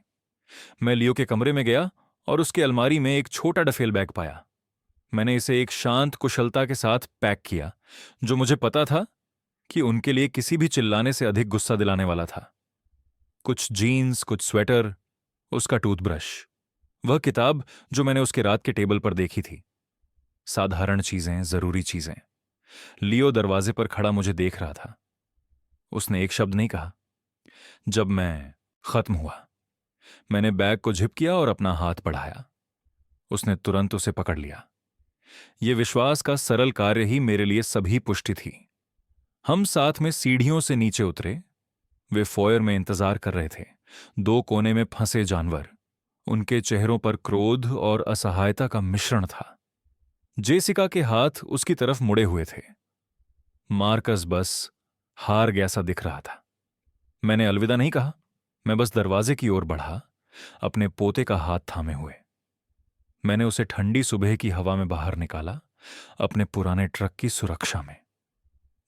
Speaker 1: मैं लियो के कमरे में गया और उसकी अलमारी में एक छोटा डफेल बैग पाया। मैंने इसे एक शांत कुशलता के साथ पैक किया, जो मुझे पता था कि उनके लिए किसी भी चिल्लाने से अधिक गुस्सा दिलाने वाला था। कुछ जीन्स, कुछ स्वेटर, उसका टूथब्रश, वह किताब जो मैंने उसके रात के टेबल पर देखी थी। साधारण चीजें, जरूरी चीजें। लियो दरवाजे पर खड़ा मुझे देख रहा था। उसने एक शब्द नहीं कहा। जब मैं खत्म हुआ, मैंने बैग को झिप किया और अपना हाथ बढ़ाया। उसने तुरंत उसे पकड़ लिया। यह विश्वास का सरल कार्य ही मेरे लिए सभी पुष्टि थी। हम साथ में सीढ़ियों से नीचे उतरे। वे फॉयर में इंतजार कर रहे थे, दो कोने में फंसे जानवर। उनके चेहरों पर क्रोध और असहायता का मिश्रण था। जेसिका के हाथ उसकी तरफ मुड़े हुए थे। मार्कस बस हार गया सा दिख रहा था। मैंने अलविदा नहीं कहा। मैं बस दरवाजे की ओर बढ़ा, अपने पोते का हाथ थामे हुए। मैंने उसे ठंडी सुबह की हवा में बाहर निकाला, अपने पुराने ट्रक की सुरक्षा में।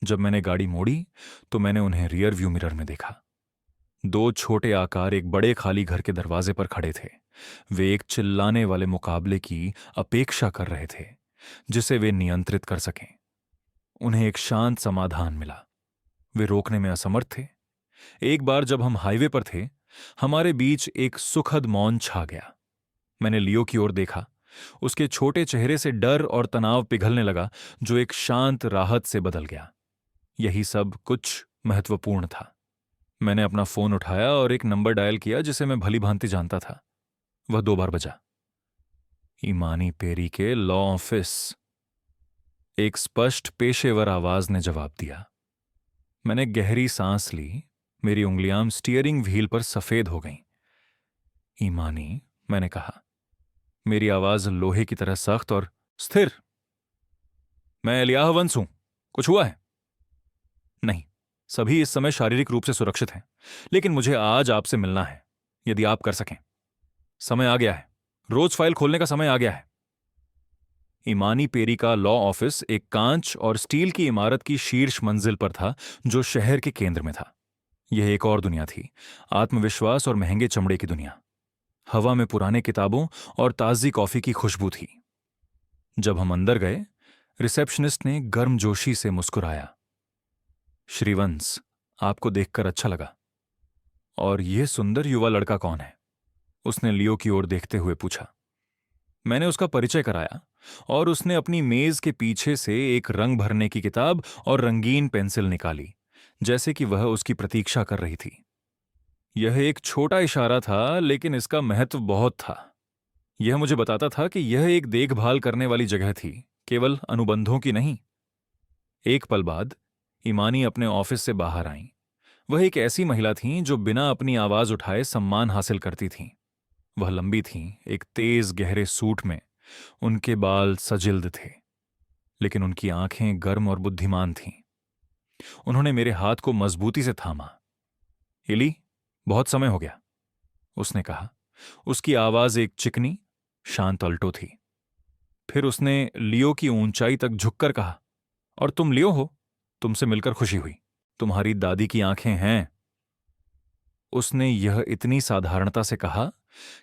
Speaker 1: जब मैंने गाड़ी मोड़ी तो मैंने उन्हें रियर व्यू मिरर में देखा। दो छोटे आकार एक बड़े खाली घर के दरवाजे पर खड़े थे। वे एक चिल्लाने वाले मुकाबले की अपेक्षा कर रहे थे, जिसे वे नियंत्रित कर सकें। उन्हें एक शांत समाधान मिला। वे रोकने में असमर्थ थे। एक बार जब हम हाईवे पर थे, हमारे बीच एक सुखद मौन छा गया। मैंने लियो की ओर देखा। उसके छोटे चेहरे से डर और तनाव पिघलने लगा, जो एक शांत राहत से बदल गया। यही सब कुछ महत्वपूर्ण था। मैंने अपना फोन उठाया और एक नंबर डायल किया जिसे मैं भली भांति जानता था। वह 2 बार बजा। ईमानी पेरी के लॉ ऑफिस, एक स्पष्ट पेशेवर आवाज ने जवाब दिया। मैंने गहरी सांस ली। मेरी उंगलियां स्टीयरिंग व्हील पर सफेद हो गईं। ईमानी, मैंने कहा, मेरी आवाज लोहे की तरह सख्त और स्थिर। मैं एलियाह वंस हूं, कुछ हुआ है? नहीं, सभी इस समय शारीरिक रूप से सुरक्षित हैं, लेकिन मुझे आज आपसे मिलना है, यदि आप कर सकें। समय आ गया है, रोज फाइल खोलने का समय आ गया है। इमानी पेरी का लॉ ऑफिस एक कांच और स्टील की इमारत की शीर्ष मंजिल पर था, जो शहर के केंद्र में था। यह एक और दुनिया थी, आत्मविश्वास और महंगे चमड़े की दुनिया। हवा में पुराने किताबों और ताजी कॉफी की खुशबू थी। जब हम अंदर गए, रिसेप्शनिस्ट ने गर्मजोशी से मुस्कुराया। श्रीवंश, आपको देखकर अच्छा लगा। और यह सुंदर युवा लड़का कौन है? उसने लियो की ओर देखते हुए पूछा। मैंने उसका परिचय कराया और उसने अपनी मेज के पीछे से एक रंग भरने की किताब और रंगीन पेंसिल निकाली, जैसे कि वह उसकी प्रतीक्षा कर रही थी। यह एक छोटा इशारा था, लेकिन इसका महत्व बहुत था। यह मुझे बताता था कि यह एक देखभाल करने वाली जगह थी, केवल अनुबंधों की नहीं। एक पल बाद इमानी अपने ऑफिस से बाहर आईं। वह एक ऐसी महिला थीं जो बिना अपनी आवाज उठाए सम्मान हासिल करती थीं। वह लंबी थीं, एक तेज गहरे सूट में। उनके बाल सजिल्द थे, लेकिन उनकी आंखें गर्म और बुद्धिमान थीं। उन्होंने मेरे हाथ को मजबूती से थामा। एली, बहुत समय हो गया, उसने कहा। उसकी आवाज एक चिकनी, शांत अल्टो थी। फिर उसने लियो की ऊंचाई तक झुककर कहा, और तुम लियो हो? तुमसे मिलकर खुशी हुई। तुम्हारी दादी की आंखें हैं। उसने यह इतनी साधारणता से कहा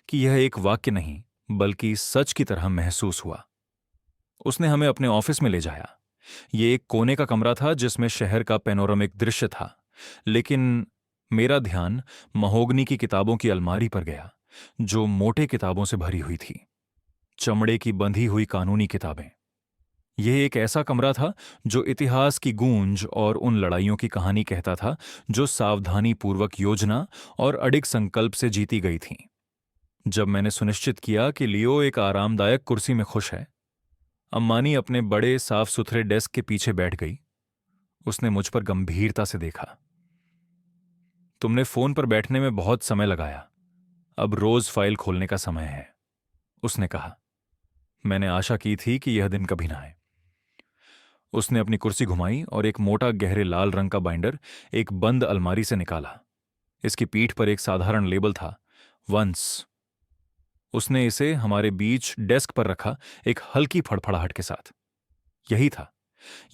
Speaker 1: कि यह एक वाक्य नहीं, बल्कि सच की तरह महसूस हुआ। उसने हमें अपने ऑफिस में ले जाया। यह एक कोने का कमरा था जिसमें शहर का पैनोरामिक दृश्य था, लेकिन मेरा ध्यान महोगनी की किताबों की अलमारी पर गया, जो मोटे किताबों से भरी हुई थी, चमड़े की बंधी हुई कानूनी किताबें। यह एक ऐसा कमरा था जो इतिहास की गूंज और उन लड़ाइयों की कहानी कहता था जो सावधानीपूर्वक योजना और अडिग संकल्प से जीती गई थीं। जब मैंने सुनिश्चित किया कि लियो एक आरामदायक कुर्सी में खुश है, अम्मानी अपने बड़े साफ सुथरे डेस्क के पीछे बैठ गई। उसने मुझ पर गंभीरता से देखा। तुमने फोन पर बैठने में बहुत समय लगाया, अब रोज फाइल खोलने का समय है, उसने कहा। मैंने आशा की थी कि यह दिन कभी ना आए। उसने अपनी कुर्सी घुमाई और एक मोटा गहरे लाल रंग का बाइंडर एक बंद अलमारी से निकाला। इसकी पीठ पर एक साधारण लेबल था, वंस। उसने इसे हमारे बीच डेस्क पर रखा, एक हल्की फड़फड़ाहट के साथ। यही था,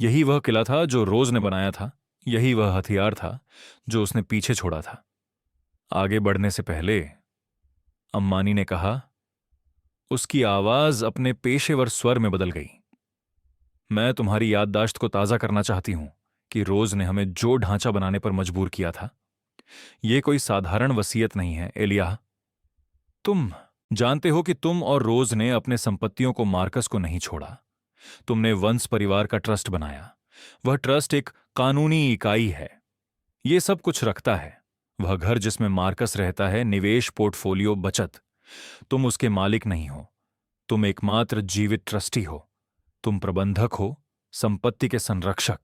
Speaker 1: यही वह किला था जो रोज ने बनाया था, यही वह हथियार था जो उसने पीछे छोड़ा था। आगे बढ़ने से पहले अम्मानी ने कहा, उसकी आवाज अपने पेशेवर स्वर में बदल गई। मैं तुम्हारी याददाश्त को ताजा करना चाहती हूं कि रोज ने हमें जो ढांचा बनाने पर मजबूर किया था, यह कोई साधारण वसीयत नहीं है, एलिया। तुम जानते हो कि तुम और रोज ने अपने संपत्तियों को मार्कस को नहीं छोड़ा। तुमने वंश परिवार का ट्रस्ट बनाया। वह ट्रस्ट एक कानूनी इकाई है। यह सब कुछ रखता है। वह घर जिसमें मार्कस रहता है, निवेश, पोर्टफोलियो, बचत। तुम उसके मालिक नहीं हो। तुम एकमात्र जीवित ट्रस्टी हो। तुम प्रबंधक हो, संपत्ति के संरक्षक।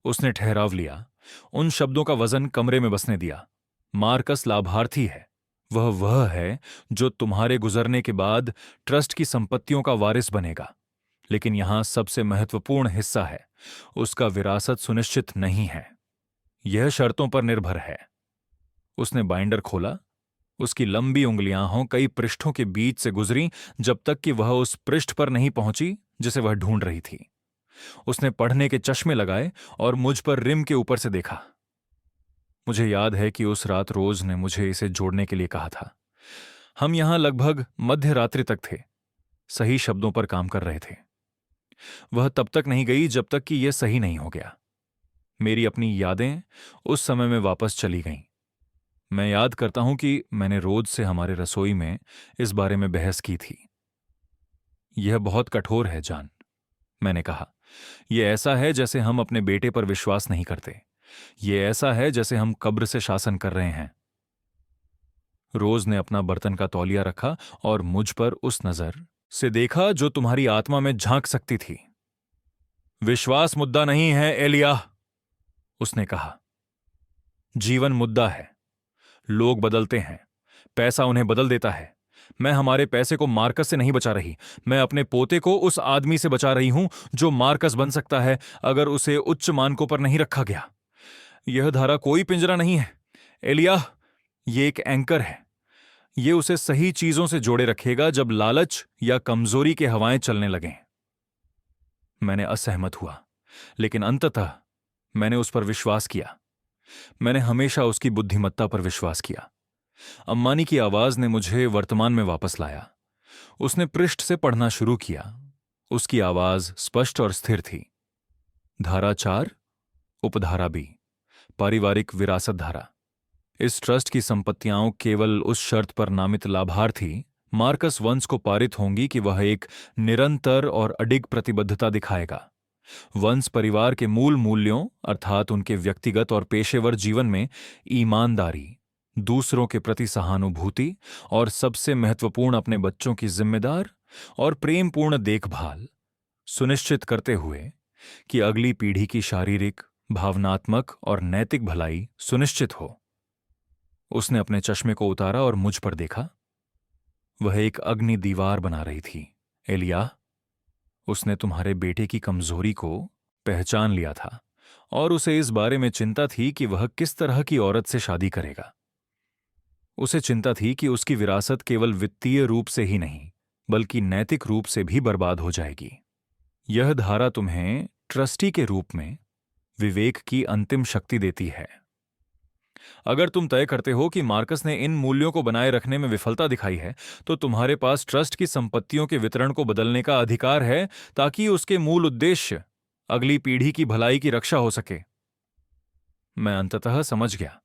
Speaker 1: उसने ठहराव लिया, उन शब्दों का वजन कमरे में बसने दिया। मार्कस लाभार्थी है। वह है जो तुम्हारे गुजरने के बाद ट्रस्ट की संपत्तियों का वारिस बनेगा। लेकिन यहां सबसे महत्वपूर्ण हिस्सा है, उसका विरासत सुनिश्चित नहीं है। यह शर्तों पर निर्भर है। उसने बाइंडर खोला। उसकी लंबी उंगलियां कई पृष्ठों के बीच से गुजरी, जब तक कि वह उस पृष्ठ पर नहीं पहुंची जिसे वह ढूंढ रही थी। उसने पढ़ने के चश्मे लगाए और मुझ पर रिम के ऊपर से देखा। मुझे याद है कि उस रात रोज ने मुझे इसे जोड़ने के लिए कहा था। हम यहां लगभग मध्य रात्रि तक थे, सही शब्दों पर काम कर रहे थे। वह तब तक नहीं गई जब तक कि यह सही नहीं हो गया। मेरी अपनी यादें उस समय में वापस चली गईं। मैं याद करता हूं कि मैंने रोज से हमारे रसोई में इस बारे में बहस की थी। यह बहुत कठोर है, जान, मैंने कहा। यह ऐसा है जैसे हम अपने बेटे पर विश्वास नहीं करते। यह ऐसा है जैसे हम कब्र से शासन कर रहे हैं। रोज ने अपना बर्तन का तौलिया रखा और मुझ पर उस नजर से देखा जो तुम्हारी आत्मा में झांक सकती थी। विश्वास मुद्दा नहीं है, एलिया, उसने कहा। जीवन मुद्दा है। लोग बदलते हैं, पैसा उन्हें बदल देता है, मैं हमारे पैसे को मार्कस से नहीं बचा रही, मैं अपने पोते को उस आदमी से बचा रही हूं जो मार्कस बन सकता है अगर उसे उच्च मानकों पर नहीं रखा गया। यह धारा कोई पिंजरा नहीं है एलिया, ये एक एंकर है। ये उसे सही चीजों से जोड़े रखेगा जब लालच या कमजोरी के हवाएं चलने लगें। मैंने असहमत हुआ, लेकिन अंततः मैंने उस पर विश्वास किया। मैंने हमेशा उसकी बुद्धिमत्ता पर विश्वास किया। अम्मानी की आवाज ने मुझे वर्तमान में वापस लाया। उसने पृष्ठ से पढ़ना शुरू किया। उसकी आवाज स्पष्ट और स्थिर थी। धारा 4, उपधारा बी, पारिवारिक विरासत धारा। इस ट्रस्ट की संपत्तियां केवल उस शर्त पर नामित लाभार्थी मार्कस वंश को पारित होंगी कि वह एक निरंतर और अडिग प्रतिबद्धता दिखाएगा। वंश परिवार के मूल मूल्यों अर्थात उनके व्यक्तिगत और पेशेवर जीवन में ईमानदारी, दूसरों के प्रति सहानुभूति और सबसे महत्वपूर्ण अपने बच्चों की जिम्मेदार और प्रेमपूर्ण देखभाल सुनिश्चित करते हुए कि अगली पीढ़ी की शारीरिक, भावनात्मक और नैतिक भलाई सुनिश्चित हो। उसने अपने चश्मे को उतारा और मुझ पर देखा। वह एक अग्नि दीवार बना रही थी। एलिया, उसने तुम्हारे बेटे की कमजोरी को पहचान लिया था और उसे इस बारे में चिंता थी कि वह किस तरह की औरत से शादी करेगा। उसे चिंता थी कि उसकी विरासत केवल वित्तीय रूप से ही नहीं बल्कि नैतिक रूप से भी बर्बाद हो जाएगी। यह धारा तुम्हें ट्रस्टी के रूप में विवेक की अंतिम शक्ति देती है। अगर तुम तय करते हो कि मार्कस ने इन मूल्यों को बनाए रखने में विफलता दिखाई है, तो तुम्हारे पास ट्रस्ट की संपत्तियों के वितरण को बदलने का अधिकार है ताकि उसके मूल उद्देश्य अगली पीढ़ी की भलाई की रक्षा हो सके। मैं अंततः समझ गया।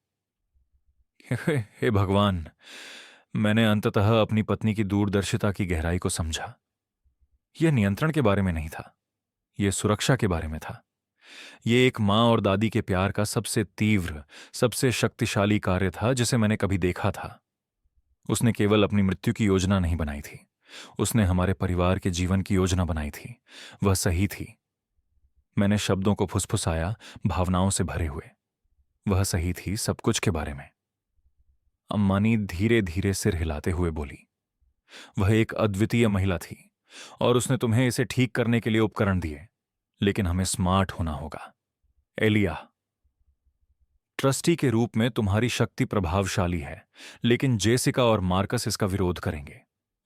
Speaker 1: हे भगवान, मैंने अंततः अपनी पत्नी की दूरदर्शिता की गहराई को समझा। यह नियंत्रण के बारे में नहीं था, यह सुरक्षा के बारे में था। ये एक माँ और दादी के प्यार का सबसे तीव्र, सबसे शक्तिशाली कार्य था जिसे मैंने कभी देखा था। उसने केवल अपनी मृत्यु की योजना नहीं बनाई थी, उसने हमारे परिवार के जीवन की योजना बनाई थी। वह सही थी। मैंने शब्दों को फुसफुसाया, भावनाओं से भरे हुए। वह सही थी सब कुछ के बारे में। अम्मानी धीरे धीरे सिर हिलाते हुए बोली, वह एक अद्वितीय महिला थी और उसने तुम्हें इसे ठीक करने के लिए उपकरण दिए, लेकिन हमें स्मार्ट होना होगा। एलिया, ट्रस्टी के रूप में तुम्हारी शक्ति प्रभावशाली है, लेकिन जेसिका और मार्कस इसका विरोध करेंगे।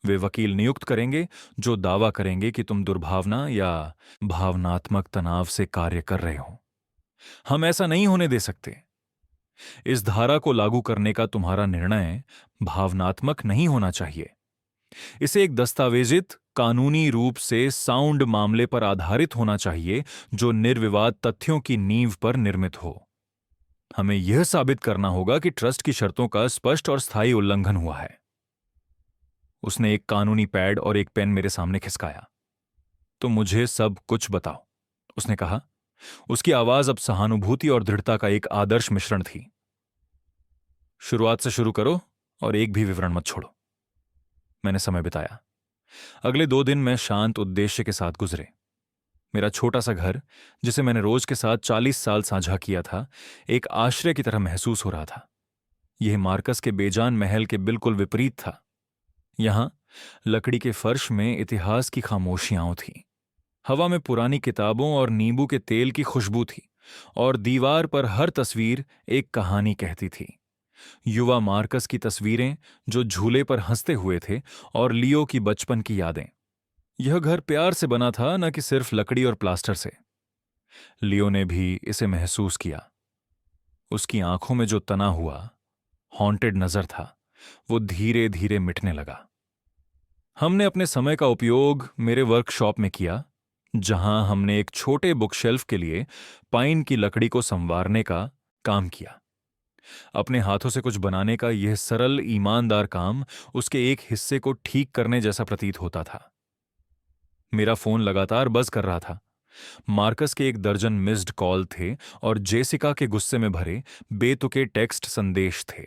Speaker 1: वे वकील नियुक्त करेंगे जो दावा करेंगे कि तुम दुर्भावना या भावनात्मक तनाव से कार्य कर रहे हो। हम ऐसा नहीं होने दे सकते। इस धारा को लागू करने का तुम्हारा निर्णय भावनात्मक नहीं होना चाहिए। इसे एक दस्तावेजित, कानूनी रूप से साउंड मामले पर आधारित होना चाहिए जो निर्विवाद तथ्यों की नींव पर निर्मित हो। हमें यह साबित करना होगा कि ट्रस्ट की शर्तों का स्पष्ट और स्थायी उल्लंघन हुआ है। उसने एक कानूनी पैड और एक पेन मेरे सामने खिसकाया। तो मुझे सब कुछ बताओ, उसने कहा। उसकी आवाज अब सहानुभूति और दृढ़ता का एक आदर्श मिश्रण थी। शुरुआत से शुरू करो और एक भी विवरण मत छोड़ो। मैंने समय बिताया। अगले 2 दिन मैं शांत उद्देश्य के साथ गुजरे। मेरा छोटा सा घर, जिसे मैंने रोज के साथ 40 साल साझा किया था, एक आश्रय की तरह महसूस हो रहा था। यह मार्कस के बेजान महल के बिल्कुल विपरीत था। यहां लकड़ी के फर्श में इतिहास की खामोशियां थीं। हवा में पुरानी किताबों और नींबू के तेल की खुशबू थी और दीवार पर हर तस्वीर एक कहानी कहती थी। युवा मार्कस की तस्वीरें जो झूले पर हंसते हुए थे और लियो की बचपन की यादें। यह घर प्यार से बना था, न कि सिर्फ लकड़ी और प्लास्टर से। लियो ने भी इसे महसूस किया। उसकी आंखों में जो तना हुआ हॉन्टेड नजर था, वो धीरे धीरे मिटने लगा। हमने अपने समय का उपयोग मेरे वर्कशॉप में किया, जहां हमने एक छोटे बुकशेल्फ के लिए पाइन की लकड़ी को संवारने का काम किया। अपने हाथों से कुछ बनाने का यह सरल, ईमानदार काम उसके एक हिस्से को ठीक करने जैसा प्रतीत होता था। मेरा फोन लगातार बज कर रहा था। मार्कस के 1 दर्जन मिस्ड कॉल थे और जेसिका के गुस्से में भरे बेतुके टेक्स्ट संदेश थे।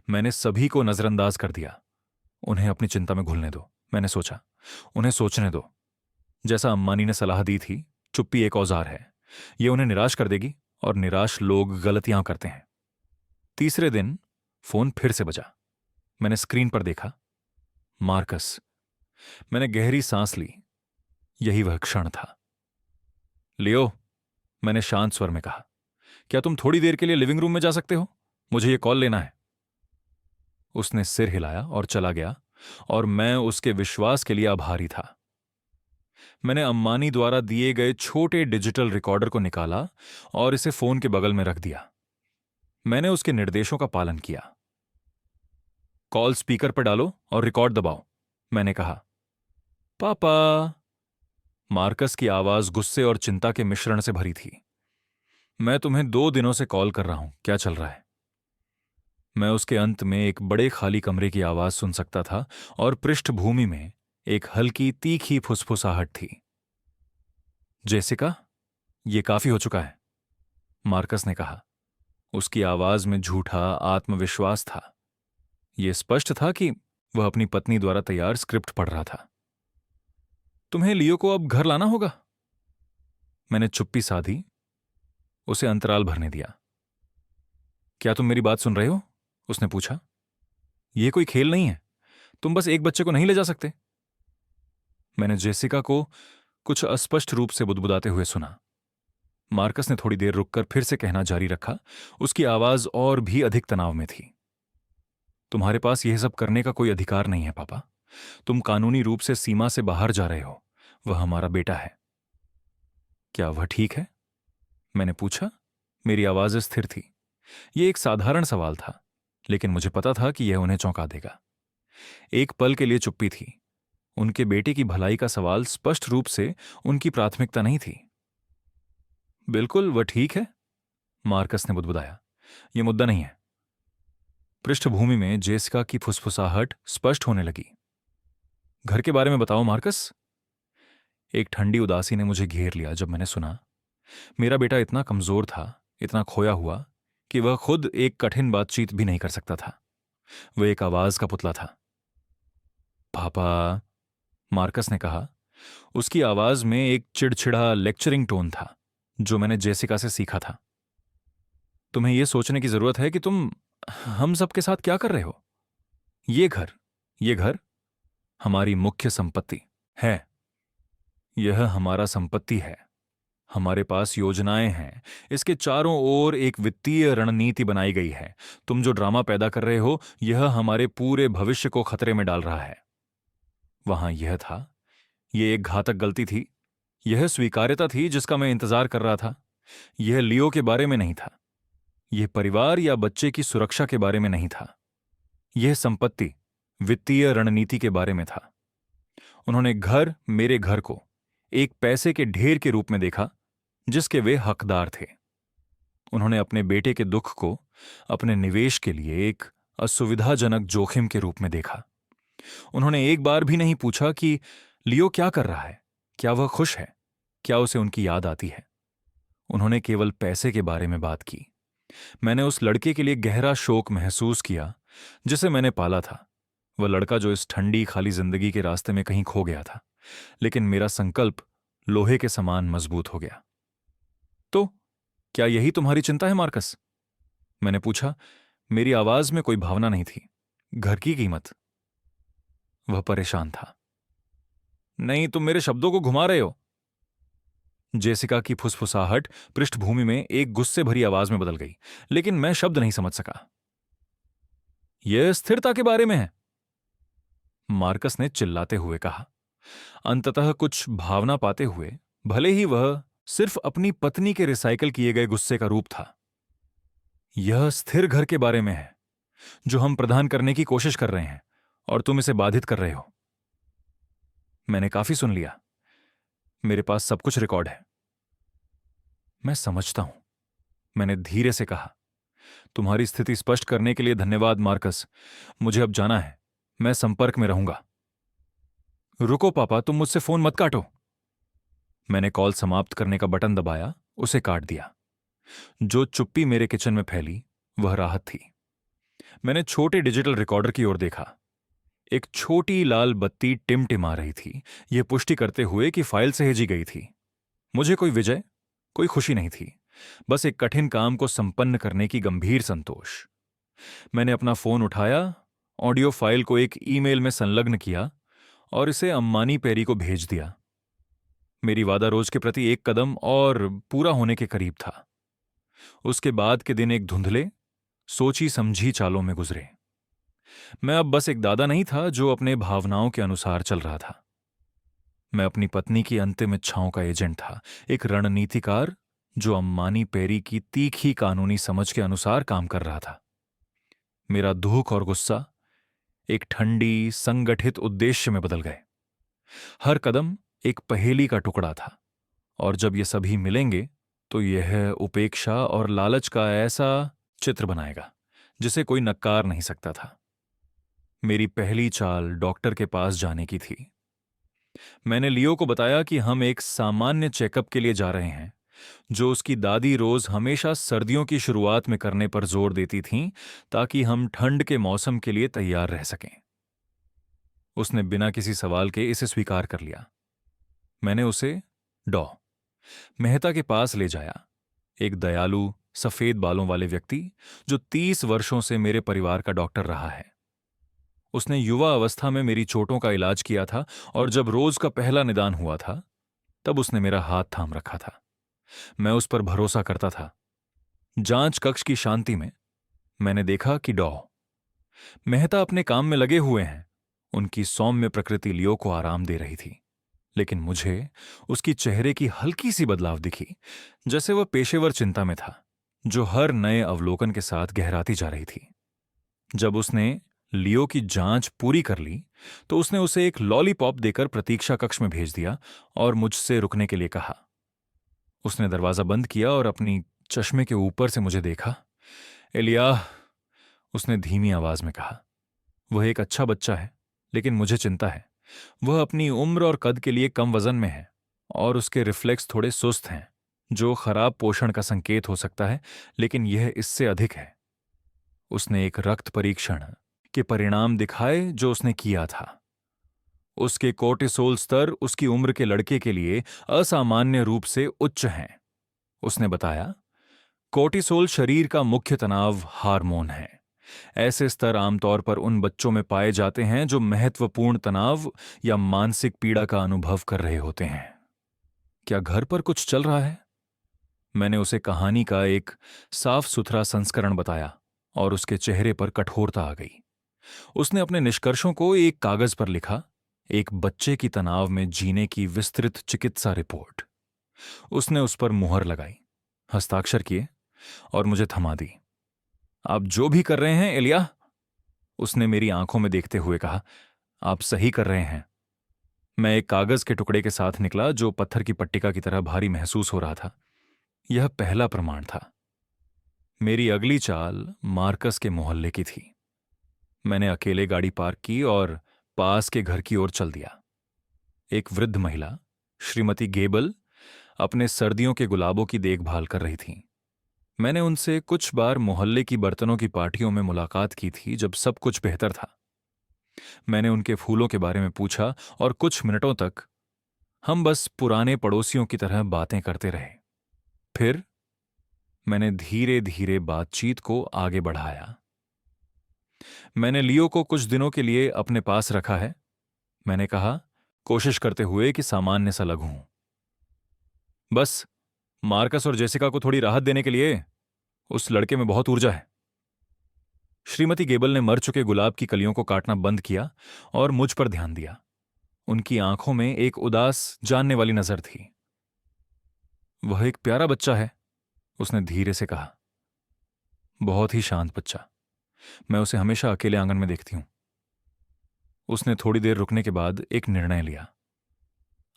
Speaker 1: मैंने सभी को नजरअंदाज कर दिया। उन्हें अपनी चिंता में घुलने दो, मैंने सोचा। उन्हें सोचने दो। जैसा अम्मानी ने सलाह दी थी, चुप्पी एक औजार है। यह उन्हें निराश कर देगी और निराश लोग गलतियां करते हैं। तीसरे दिन फोन फिर से बजा। मैंने स्क्रीन पर देखा। मार्कस। मैंने गहरी सांस ली। यही वह क्षण था। लियो, मैंने शांत स्वर में कहा, क्या तुम थोड़ी देर के लिए लिविंग रूम में जा सकते हो? मुझे यह कॉल लेना है। उसने सिर हिलाया और चला गया, और मैं उसके विश्वास के लिए आभारी था। मैंने अम्मानी द्वारा दिए गए छोटे डिजिटल रिकॉर्डर को निकाला और इसे फोन के बगल में रख दिया। मैंने उसके निर्देशों का पालन किया। कॉल स्पीकर पर डालो और रिकॉर्ड दबाओ, मैंने कहा। पापा। मार्कस की आवाज गुस्से और चिंता के मिश्रण से भरी थी। मैं तुम्हें 2 दिनों से कॉल कर रहा हूं, क्या चल रहा है? मैं उसके अंत में एक बड़े खाली कमरे की आवाज सुन सकता था, और पृष्ठभूमि में एक हल्की तीखी फुसफुसाहट थी। जेसिका, ये काफी हो चुका है, मार्कस ने कहा। उसकी आवाज में झूठा आत्मविश्वास था। यह स्पष्ट था कि वह अपनी पत्नी द्वारा तैयार स्क्रिप्ट पढ़ रहा था। तुम्हें लियो को अब घर लाना होगा। मैंने चुप्पी साधी, उसे अंतराल भरने दिया। क्या तुम मेरी बात सुन रहे हो? उसने पूछा। यह कोई खेल नहीं है, तुम बस एक बच्चे को नहीं ले जा सकते। मैंने जेसिका को कुछ अस्पष्ट रूप से बुदबुदाते हुए सुना। मार्कस ने थोड़ी देर रुककर फिर से कहना जारी रखा। उसकी आवाज और भी अधिक तनाव में थी। तुम्हारे पास यह सब करने का कोई अधिकार नहीं है पापा। तुम कानूनी रूप से सीमा से बाहर जा रहे हो। वह हमारा बेटा है। क्या वह ठीक है? मैंने पूछा। मेरी आवाज स्थिर थी। यह एक साधारण सवाल था, लेकिन मुझे पता था कि यह उन्हें चौंका देगा। एक पल के लिए चुप्पी थी। उनके बेटे की भलाई का सवाल स्पष्ट रूप से उनकी प्राथमिकता नहीं थी। बिल्कुल, वह ठीक है, मार्कस ने बुदबुदाया। यह मुद्दा नहीं है। पृष्ठभूमि में जेसिका की फुसफुसाहट स्पष्ट होने लगी। घर के बारे में बताओ मार्कस। एक ठंडी उदासी ने मुझे घेर लिया जब मैंने सुना। मेरा बेटा इतना कमजोर था, इतना खोया हुआ, कि वह खुद एक कठिन बातचीत भी नहीं कर सकता था। वह एक आवाज का पुतला था। पापा, मार्कस ने कहा। उसकी आवाज में एक चिड़चिड़ा लेक्चरिंग टोन था, जो मैंने जेसिका से सीखा था। तुम्हें यह सोचने की जरूरत है कि तुम हम सबके साथ क्या कर रहे हो। ये घर हमारी मुख्य संपत्ति है। यह हमारा संपत्ति है। हमारे पास योजनाएं हैं। इसके चारों ओर एक वित्तीय रणनीति बनाई गई है। तुम जो ड्रामा पैदा कर रहे हो, यह हमारे पूरे भविष्य को खतरे में डाल रहा है। वहां यह था। यह एक घातक गलती थी। यह स्वीकार्यता थी जिसका मैं इंतजार कर रहा था। यह लियो के बारे में नहीं था। यह परिवार या बच्चे की सुरक्षा के बारे में नहीं था। यह संपत्ति, वित्तीय रणनीति के बारे में था। उन्होंने मेरे घर को एक पैसे के ढेर के रूप में देखा जिसके वे हकदार थे। उन्होंने अपने बेटे के दुख को अपने निवेश के लिए एक असुविधाजनक जोखिम के रूप में देखा। उन्होंने एक बार भी नहीं पूछा कि लियो क्या कर रहा है, क्या वह खुश है, क्या उसे उनकी याद आती है। उन्होंने केवल पैसे के बारे में बात की। मैंने उस लड़के के लिए गहरा शोक महसूस किया जिसे मैंने पाला था। वह लड़का जो इस ठंडी खाली जिंदगी के रास्ते में कहीं खो गया था, लेकिन मेरा संकल्प लोहे के समान मजबूत हो गया। तो क्या यही तुम्हारी चिंता है मार्कस? मैंने पूछा। मेरी आवाज में कोई भावना नहीं थी। घर की कीमत। वह परेशान था। नहीं, तुम मेरे शब्दों को घुमा रहे हो। जेसिका की फुसफुसाहट पृष्ठभूमि में एक गुस्से भरी आवाज में बदल गई, लेकिन मैं शब्द नहीं समझ सका। यह स्थिरता के बारे में है, मार्कस ने चिल्लाते हुए कहा, अंततः कुछ भावना पाते हुए, भले ही वह सिर्फ अपनी पत्नी के रिसाइकल किए गए गुस्से का रूप था। यह स्थिर घर के बारे में है जो हम प्रदान करने की कोशिश कर रहे हैं, और तुम इसे बाधित कर रहे हो। मैंने काफी सुन लिया। मेरे पास सब कुछ रिकॉर्ड है। मैं समझता हूं, मैंने धीरे से कहा। तुम्हारी स्थिति स्पष्ट करने के लिए धन्यवाद मार्कस। मुझे अब जाना है। मैं संपर्क में रहूंगा। रुको पापा, तुम मुझसे फोन मत काटो। मैंने कॉल समाप्त करने का बटन दबाया, उसे काट दिया। जो चुप्पी मेरे किचन में फैली वह राहत थी। मैंने छोटे डिजिटल रिकॉर्डर की ओर देखा। एक छोटी लाल बत्ती टिमटिमा रही थी, यह पुष्टि करते हुए कि फाइल सहेजी गई थी। मुझे कोई विजय, कोई खुशी नहीं थी, बस एक कठिन काम को संपन्न करने की गंभीर संतोष। मैंने अपना फोन उठाया ऑडियो फाइल को एक ईमेल में संलग्न किया और इसे अम्मानी पेरी को भेज दिया। मेरी वादा रोज के प्रति एक कदम और पूरा होने के करीब था। उसके बाद के दिन एक धुंधले, सोची समझी चालों में गुजरे। मैं अब बस एक दादा नहीं था जो अपने भावनाओं के अनुसार चल रहा था। मैं अपनी पत्नी की अंतिम इच्छाओं का एजेंट था, एक रणनीतिकार जो अम्मानी पेरी की तीखी कानूनी समझ के अनुसार काम कर रहा था। मेरा दुख और गुस्सा एक ठंडी, संगठित उद्देश्य में बदल गए। हर कदम एक पहेली का टुकड़ा था, और जब ये सभी मिलेंगे तो यह उपेक्षा और लालच का ऐसा चित्र बनाएगा जिसे कोई नकार नहीं सकता था। मेरी पहली चाल डॉक्टर के पास जाने की थी। मैंने लियो को बताया कि हम एक सामान्य चेकअप के लिए जा रहे हैं, जो उसकी दादी रोज हमेशा सर्दियों की शुरुआत में करने पर जोर देती थीं, ताकि हम ठंड के मौसम के लिए तैयार रह सकें। उसने बिना किसी सवाल के इसे स्वीकार कर लिया। मैंने उसे डॉ मेहता के पास ले जाया, एक दयालु सफेद बालों वाले व्यक्ति जो 30 वर्षों से मेरे परिवार का डॉक्टर रहा है। उसने युवा अवस्था में मेरी चोटों का इलाज किया था, और जब रोज का पहला निदान हुआ था तब उसने मेरा हाथ थाम रखा था। मैं उस पर भरोसा करता था। जांच कक्ष की शांति में मैंने देखा कि डॉ मेहता अपने काम में लगे हुए हैं। उनकी सौम्य प्रकृति लियो को आराम दे रही थी, लेकिन मुझे उसकी चेहरे की हल्की सी बदलाव दिखी, जैसे वह पेशेवर चिंता में था जो हर नए अवलोकन के साथ गहराती जा रही थी। जब उसने लियो की जांच पूरी कर ली तो उसने उसे एक लॉलीपॉप देकर प्रतीक्षा कक्ष में भेज दिया और मुझसे रुकने के लिए कहा। उसने दरवाजा बंद किया और अपनी चश्मे के ऊपर से मुझे देखा। एलिया, उसने धीमी आवाज में कहा, वह एक अच्छा बच्चा है, लेकिन मुझे चिंता है। वह अपनी उम्र और कद के लिए कम वजन में है, और उसके रिफ्लेक्स थोड़े सुस्त हैं, जो खराब पोषण का संकेत हो सकता है, लेकिन यह इससे अधिक है। उसने एक रक्त परीक्षण के परिणाम दिखाए जो उसने किया था। उसके कोर्टिसोल स्तर उसकी उम्र के लड़के के लिए असामान्य रूप से उच्च हैं। उसने बताया, कोर्टिसोल शरीर का मुख्य तनाव हार्मोन है। ऐसे स्तर आमतौर पर उन बच्चों में पाए जाते हैं जो महत्वपूर्ण तनाव या मानसिक पीड़ा का अनुभव कर रहे होते हैं। क्या घर पर कुछ चल रहा है? मैंने उसे कहानी का एक साफ सुथरा संस्करण बताया, और उसके चेहरे पर कठोरता आ गई। उसने अपने निष्कर्षों को एक कागज पर लिखा, एक बच्चे की तनाव में जीने की विस्तृत चिकित्सा रिपोर्ट। उसने उस पर मुहर लगाई, हस्ताक्षर किए और मुझे थमा दी। आप जो भी कर रहे हैं एलिया, उसने मेरी आंखों में देखते हुए कहा, आप सही कर रहे हैं। मैं एक कागज के टुकड़े के साथ निकला जो पत्थर की पट्टिका की तरह भारी महसूस हो रहा था। यह पहला प्रमाण था। मेरी अगली चाल मार्कस के मोहल्ले की थी। मैंने अकेले गाड़ी पार्क की और पास के घर की ओर चल दिया। एक वृद्ध महिला, श्रीमती गेबल, अपने सर्दियों के गुलाबों की देखभाल कर रही थीं। मैंने उनसे कुछ बार मोहल्ले की बर्तनों की पार्टियों में मुलाकात की थी जब सब कुछ बेहतर था। मैंने उनके फूलों के बारे में पूछा और कुछ मिनटों तक हम बस पुराने पड़ोसियों की तरह बातें करते रहे। फिर मैंने धीरे धीरे बातचीत को आगे बढ़ाया। मैंने लियो को कुछ दिनों के लिए अपने पास रखा है, मैंने कहा, कोशिश करते हुए कि सामान्य सा लगूं। बस मार्कस और जेसिका को थोड़ी राहत देने के लिए। उस लड़के में बहुत ऊर्जा है। श्रीमती गेबल ने मर चुके गुलाब की कलियों को काटना बंद किया और मुझ पर ध्यान दिया। उनकी आंखों में एक उदास, जानने वाली नजर थी। वह एक प्यारा बच्चा है, उसने धीरे से कहा। बहुत ही शांत बच्चा। मैं उसे हमेशा अकेले आंगन में देखती हूं। उसने थोड़ी देर रुकने के बाद एक निर्णय लिया।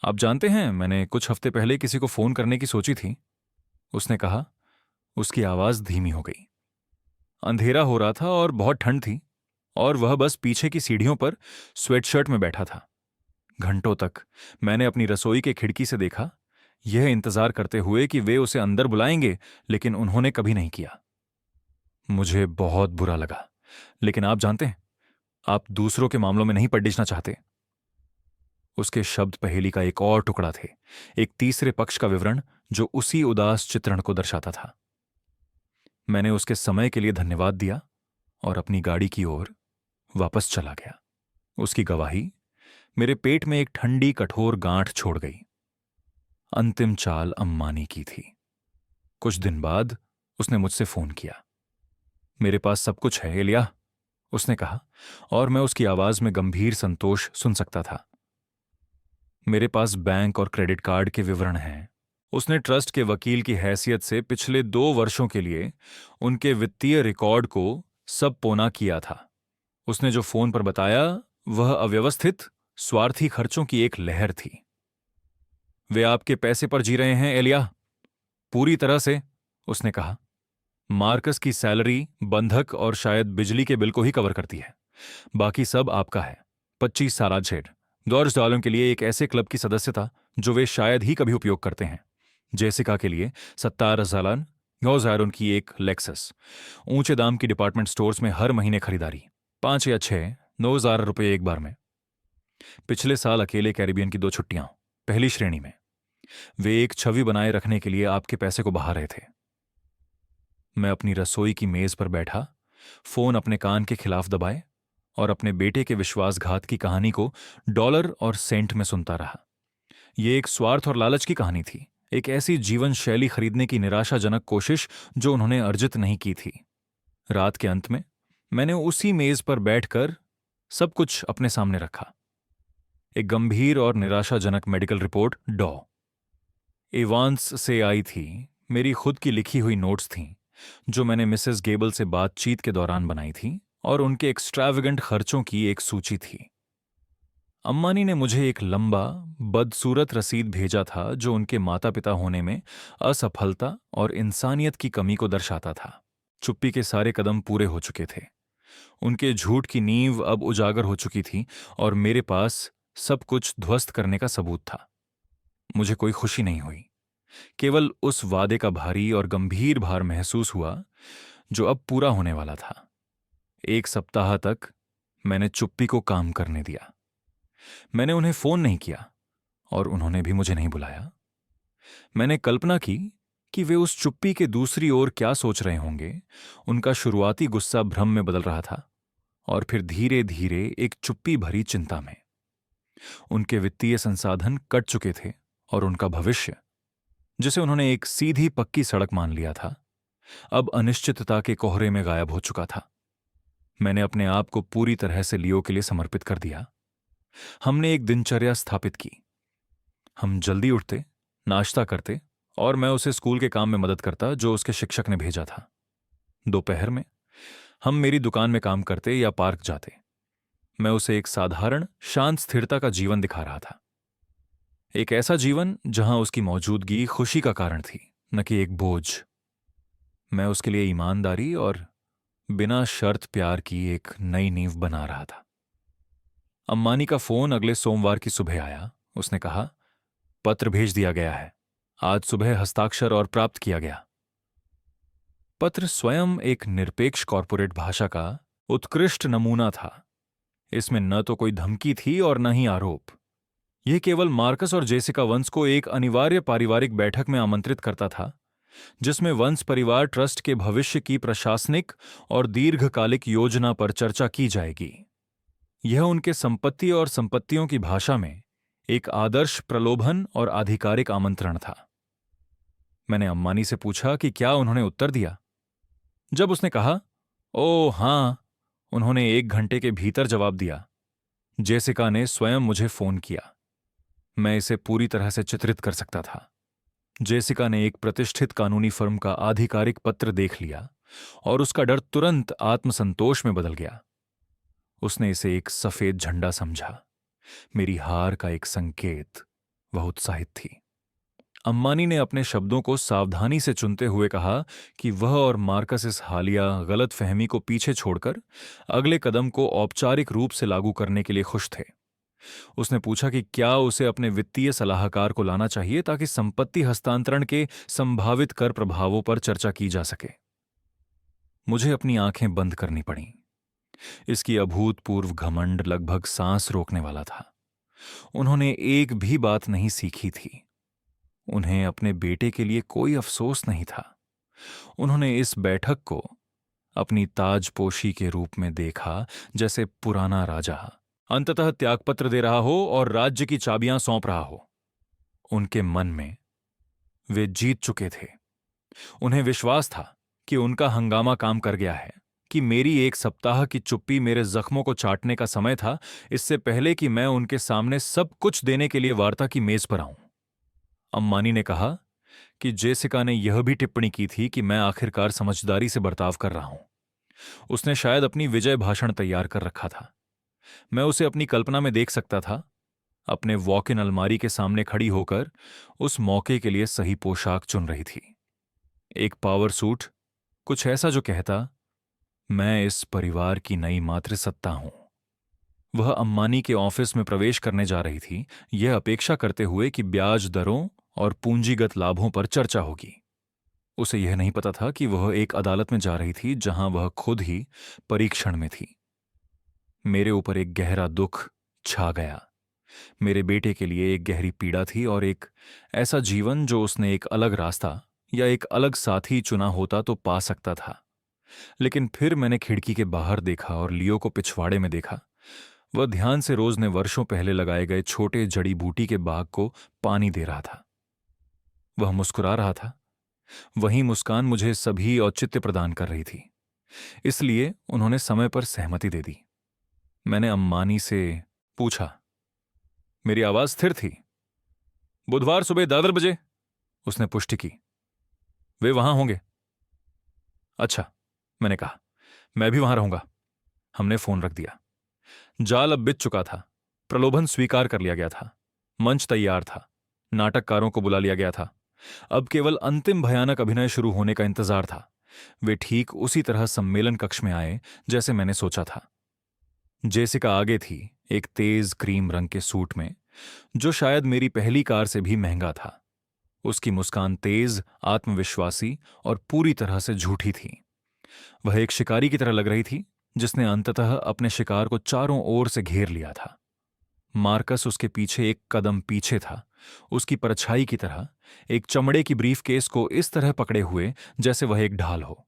Speaker 1: आप जानते हैं, मैंने कुछ हफ्ते पहले किसी को फोन करने की सोची थी, उसने कहा। उसकी आवाज धीमी हो गई। अंधेरा हो रहा था और बहुत ठंड थी, और वह बस पीछे की सीढ़ियों पर स्वेटशर्ट में बैठा था। घंटों तक मैंने अपनी रसोई के खिड़की से देखा, यह इंतजार करते हुए कि वे उसे अंदर बुलाएंगे, लेकिन उन्होंने कभी नहीं किया। मुझे बहुत बुरा लगा, लेकिन आप जानते हैं, आप दूसरों के मामलों में नहीं पड़ना चाहते। उसके शब्द पहेली का एक और टुकड़ा थे, एक तीसरे पक्ष का विवरण जो उसी उदास चित्रण को दर्शाता था। मैंने उसके समय के लिए धन्यवाद दिया और अपनी गाड़ी की ओर वापस चला गया। उसकी गवाही मेरे पेट में एक ठंडी कठोर गांठ छोड़ गई। अंतिम चाल अम्मानी की थी। कुछ दिन बाद उसने मुझसे फोन किया। मेरे पास सब कुछ है एलिया, उसने कहा, और मैं उसकी आवाज में गंभीर संतोष सुन सकता था। मेरे पास बैंक और क्रेडिट कार्ड के विवरण हैं। उसने ट्रस्ट के वकील की हैसियत से पिछले 2 वर्षों के लिए उनके वित्तीय रिकॉर्ड को सब पौना किया था। उसने जो फोन पर बताया वह अव्यवस्थित, स्वार्थी खर्चों की एक लहर थी। वे आपके पैसे पर जी रहे हैं एलिया, पूरी तरह से, उसने कहा। मार्कस की सैलरी, बंधक और शायद बिजली के बिल को ही कवर करती है। बाकी सब आपका है। 25 साल जेड, $2 के लिए एक ऐसे क्लब की सदस्यता जो वे शायद ही कभी उपयोग करते हैं। जेसिका के लिए 17,000 9,000 उनकी एक लेक्सस। ऊंचे दाम की डिपार्टमेंट स्टोर्स में हर महीने खरीदारी, 5 या 6 9,000 रुपये एक बार में। पिछले साल अकेले कैरिबियन की 2 छुट्टियां, पहली श्रेणी में। वे एक छवि बनाए रखने के लिए आपके पैसे को बहा रहे थे। मैं अपनी रसोई की मेज पर बैठा, फोन अपने कान के खिलाफ दबाए, और अपने बेटे के विश्वासघात की कहानी को डॉलर और सेंट में सुनता रहा। यह एक स्वार्थ और लालच की कहानी थी, एक ऐसी जीवन शैली खरीदने की निराशाजनक कोशिश जो उन्होंने अर्जित नहीं की थी। रात के अंत में मैंने उसी मेज पर बैठकर सब कुछ अपने सामने रखा। एक गंभीर और निराशाजनक मेडिकल रिपोर्ट डॉ एवांस से आई थी। मेरी खुद की लिखी हुई नोट्स थीं जो मैंने मिसेस गेबल से बातचीत के दौरान बनाई थी, और उनके एक्स्ट्रावेगेंट खर्चों की एक सूची थी। अम्मानी ने मुझे एक लंबा, बदसूरत रसीद भेजा था जो उनके माता पिता होने में असफलता और इंसानियत की कमी को दर्शाता था। चुप्पी के सारे कदम पूरे हो चुके थे। उनके झूठ की नींव अब उजागर हो चुकी थी, और मेरे पास सब कुछ ध्वस्त करने का सबूत था। मुझे कोई खुशी नहीं हुई, केवल उस वादे का भारी और गंभीर भार महसूस हुआ जो अब पूरा होने वाला था। 1 सप्ताह तक मैंने चुप्पी को काम करने दिया। मैंने उन्हें फोन नहीं किया और उन्होंने भी मुझे नहीं बुलाया। मैंने कल्पना की कि वे उस चुप्पी के दूसरी ओर क्या सोच रहे होंगे। उनका शुरुआती गुस्सा भ्रम में बदल रहा था, और फिर धीरे धीरे एक चुप्पी भरी चिंता में। उनके वित्तीय संसाधन कट चुके थे, और उनका भविष्य, जिसे उन्होंने एक सीधी पक्की सड़क मान लिया था, अब अनिश्चितता के कोहरे में गायब हो चुका था। मैंने अपने आप को पूरी तरह से लियो के लिए समर्पित कर दिया। हमने एक दिनचर्या स्थापित की। हम जल्दी उठते, नाश्ता करते, और मैं उसे स्कूल के काम में मदद करता जो उसके शिक्षक ने भेजा था। दोपहर में हम मेरी दुकान में काम करते या पार्क जाते। मैं उसे एक साधारण, शांत स्थिरता का जीवन दिखा रहा था। एक ऐसा जीवन जहां उसकी मौजूदगी खुशी का कारण थी, न कि एक बोझ। मैं उसके लिए ईमानदारी और बिना शर्त प्यार की एक नई नींव बना रहा था। अम्मानी का फोन अगले सोमवार की सुबह आया। उसने कहा, पत्र भेज दिया गया है, आज सुबह हस्ताक्षर और प्राप्त किया गया। पत्र स्वयं एक निरपेक्ष कॉर्पोरेट भाषा का उत्कृष्ट नमूना था। इसमें न तो कोई धमकी थी और न ही आरोप। यह केवल मार्कस और जेसिका वंस को एक अनिवार्य पारिवारिक बैठक में आमंत्रित करता था, जिसमें वंस परिवार ट्रस्ट के भविष्य की प्रशासनिक और दीर्घकालिक योजना पर चर्चा की जाएगी। यह उनके संपत्ति और संपत्तियों की भाषा में एक आदर्श प्रलोभन और आधिकारिक आमंत्रण था। मैंने अम्मानी से पूछा कि क्या उन्होंने उत्तर दिया। जब उसने कहा, "ओह हां," उन्होंने 1 घंटे के भीतर जवाब दिया। जेसिका ने स्वयं मुझे फोन किया। मैं इसे पूरी तरह से चित्रित कर सकता था। जेसिका ने एक प्रतिष्ठित कानूनी फर्म का आधिकारिक पत्र देख लिया, और उसका डर तुरंत आत्मसंतोष में बदल गया। उसने इसे एक सफेद झंडा समझा, मेरी हार का एक संकेत। वह उत्साहित थी। अम्मानी ने अपने शब्दों को सावधानी से चुनते हुए कहा कि वह और मार्कस इस हालिया गलत फहमी को पीछे छोड़कर अगले कदम को औपचारिक रूप से लागू करने के लिए खुश थे। उसने पूछा कि क्या उसे अपने वित्तीय सलाहकार को लाना चाहिए ताकि संपत्ति हस्तांतरण के संभावित कर प्रभावों पर चर्चा की जा सके। मुझे अपनी आंखें बंद करनी पड़ीं। इसकी अभूतपूर्व घमंड लगभग सांस रोकने वाला था। उन्होंने एक भी बात नहीं सीखी थी। उन्हें अपने बेटे के लिए कोई अफसोस नहीं था। उन्होंने इस बैठक को अपनी ताजपोशी के रूप में देखा, जैसे पुराना राजा अंततः त्यागपत्र दे रहा हो और राज्य की चाबियां सौंप रहा हो। उनके मन में वे जीत चुके थे। उन्हें विश्वास था कि उनका हंगामा काम कर गया है, कि मेरी एक सप्ताह की चुप्पी मेरे जख्मों को चाटने का समय था, इससे पहले कि मैं उनके सामने सब कुछ देने के लिए वार्ता की मेज पर आऊं। अम्मानी ने कहा कि जेसिका ने यह भी टिप्पणी की थी कि मैं आखिरकार समझदारी से बर्ताव कर रहा हूं। उसने शायद अपनी विजय भाषण तैयार कर रखा था। मैं उसे अपनी कल्पना में देख सकता था, अपने वॉक इन अलमारी के सामने खड़ी होकर उस मौके के लिए सही पोशाक चुन रही थी। एक पावर सूट, कुछ ऐसा जो कहता, मैं इस परिवार की नई मातृसत्ता हूं। वह अम्मानी के ऑफिस में प्रवेश करने जा रही थी, यह अपेक्षा करते हुए कि ब्याज दरों और पूंजीगत लाभों पर चर्चा होगी। उसे यह नहीं पता था कि वह एक अदालत में जा रही थी जहां वह खुद ही परीक्षण में थी। मेरे ऊपर एक गहरा दुख छा गया। मेरे बेटे के लिए एक गहरी पीड़ा थी और एक ऐसा जीवन जो उसने एक अलग रास्ता या एक अलग साथी चुना होता तो पा सकता था। लेकिन फिर मैंने खिड़की के बाहर देखा और लियो को पिछवाड़े में देखा। वह ध्यान से रोज ने वर्षों पहले लगाए गए छोटे जड़ी बूटी के बाग को पानी दे रहा था। वह मुस्कुरा रहा था। वही मुस्कान मुझे सभी औचित्य प्रदान कर रही थी। इसलिए उन्होंने समय पर सहमति दे दी। मैंने अम्मानी से पूछा। मेरी आवाज स्थिर थी। बुधवार सुबह 10 बजे, उसने पुष्टि की। वे वहां होंगे। अच्छा, मैंने कहा, मैं भी वहां रहूंगा। हमने फोन रख दिया। जाल अब बिछ चुका था। प्रलोभन स्वीकार कर लिया गया था। मंच तैयार था। नाटककारों को बुला लिया गया था। अब केवल अंतिम भयानक अभिनय शुरू होने का इंतजार था। वे ठीक उसी तरह सम्मेलन कक्ष में आए जैसे मैंने सोचा था। जेसिका आगे थी, एक तेज क्रीम रंग के सूट में, जो शायद मेरी पहली कार से भी महंगा था। उसकी मुस्कान तेज, आत्मविश्वासी और पूरी तरह से झूठी थी। वह एक शिकारी की तरह लग रही थी, जिसने अंततः अपने शिकार को चारों ओर से घेर लिया था। मार्कस उसके पीछे एक कदम पीछे था, उसकी परछाई की तरह, एक चमड़े की ब्रीफकेस को इस तरह पकड़े हुए जैसे वह एक ढाल हो।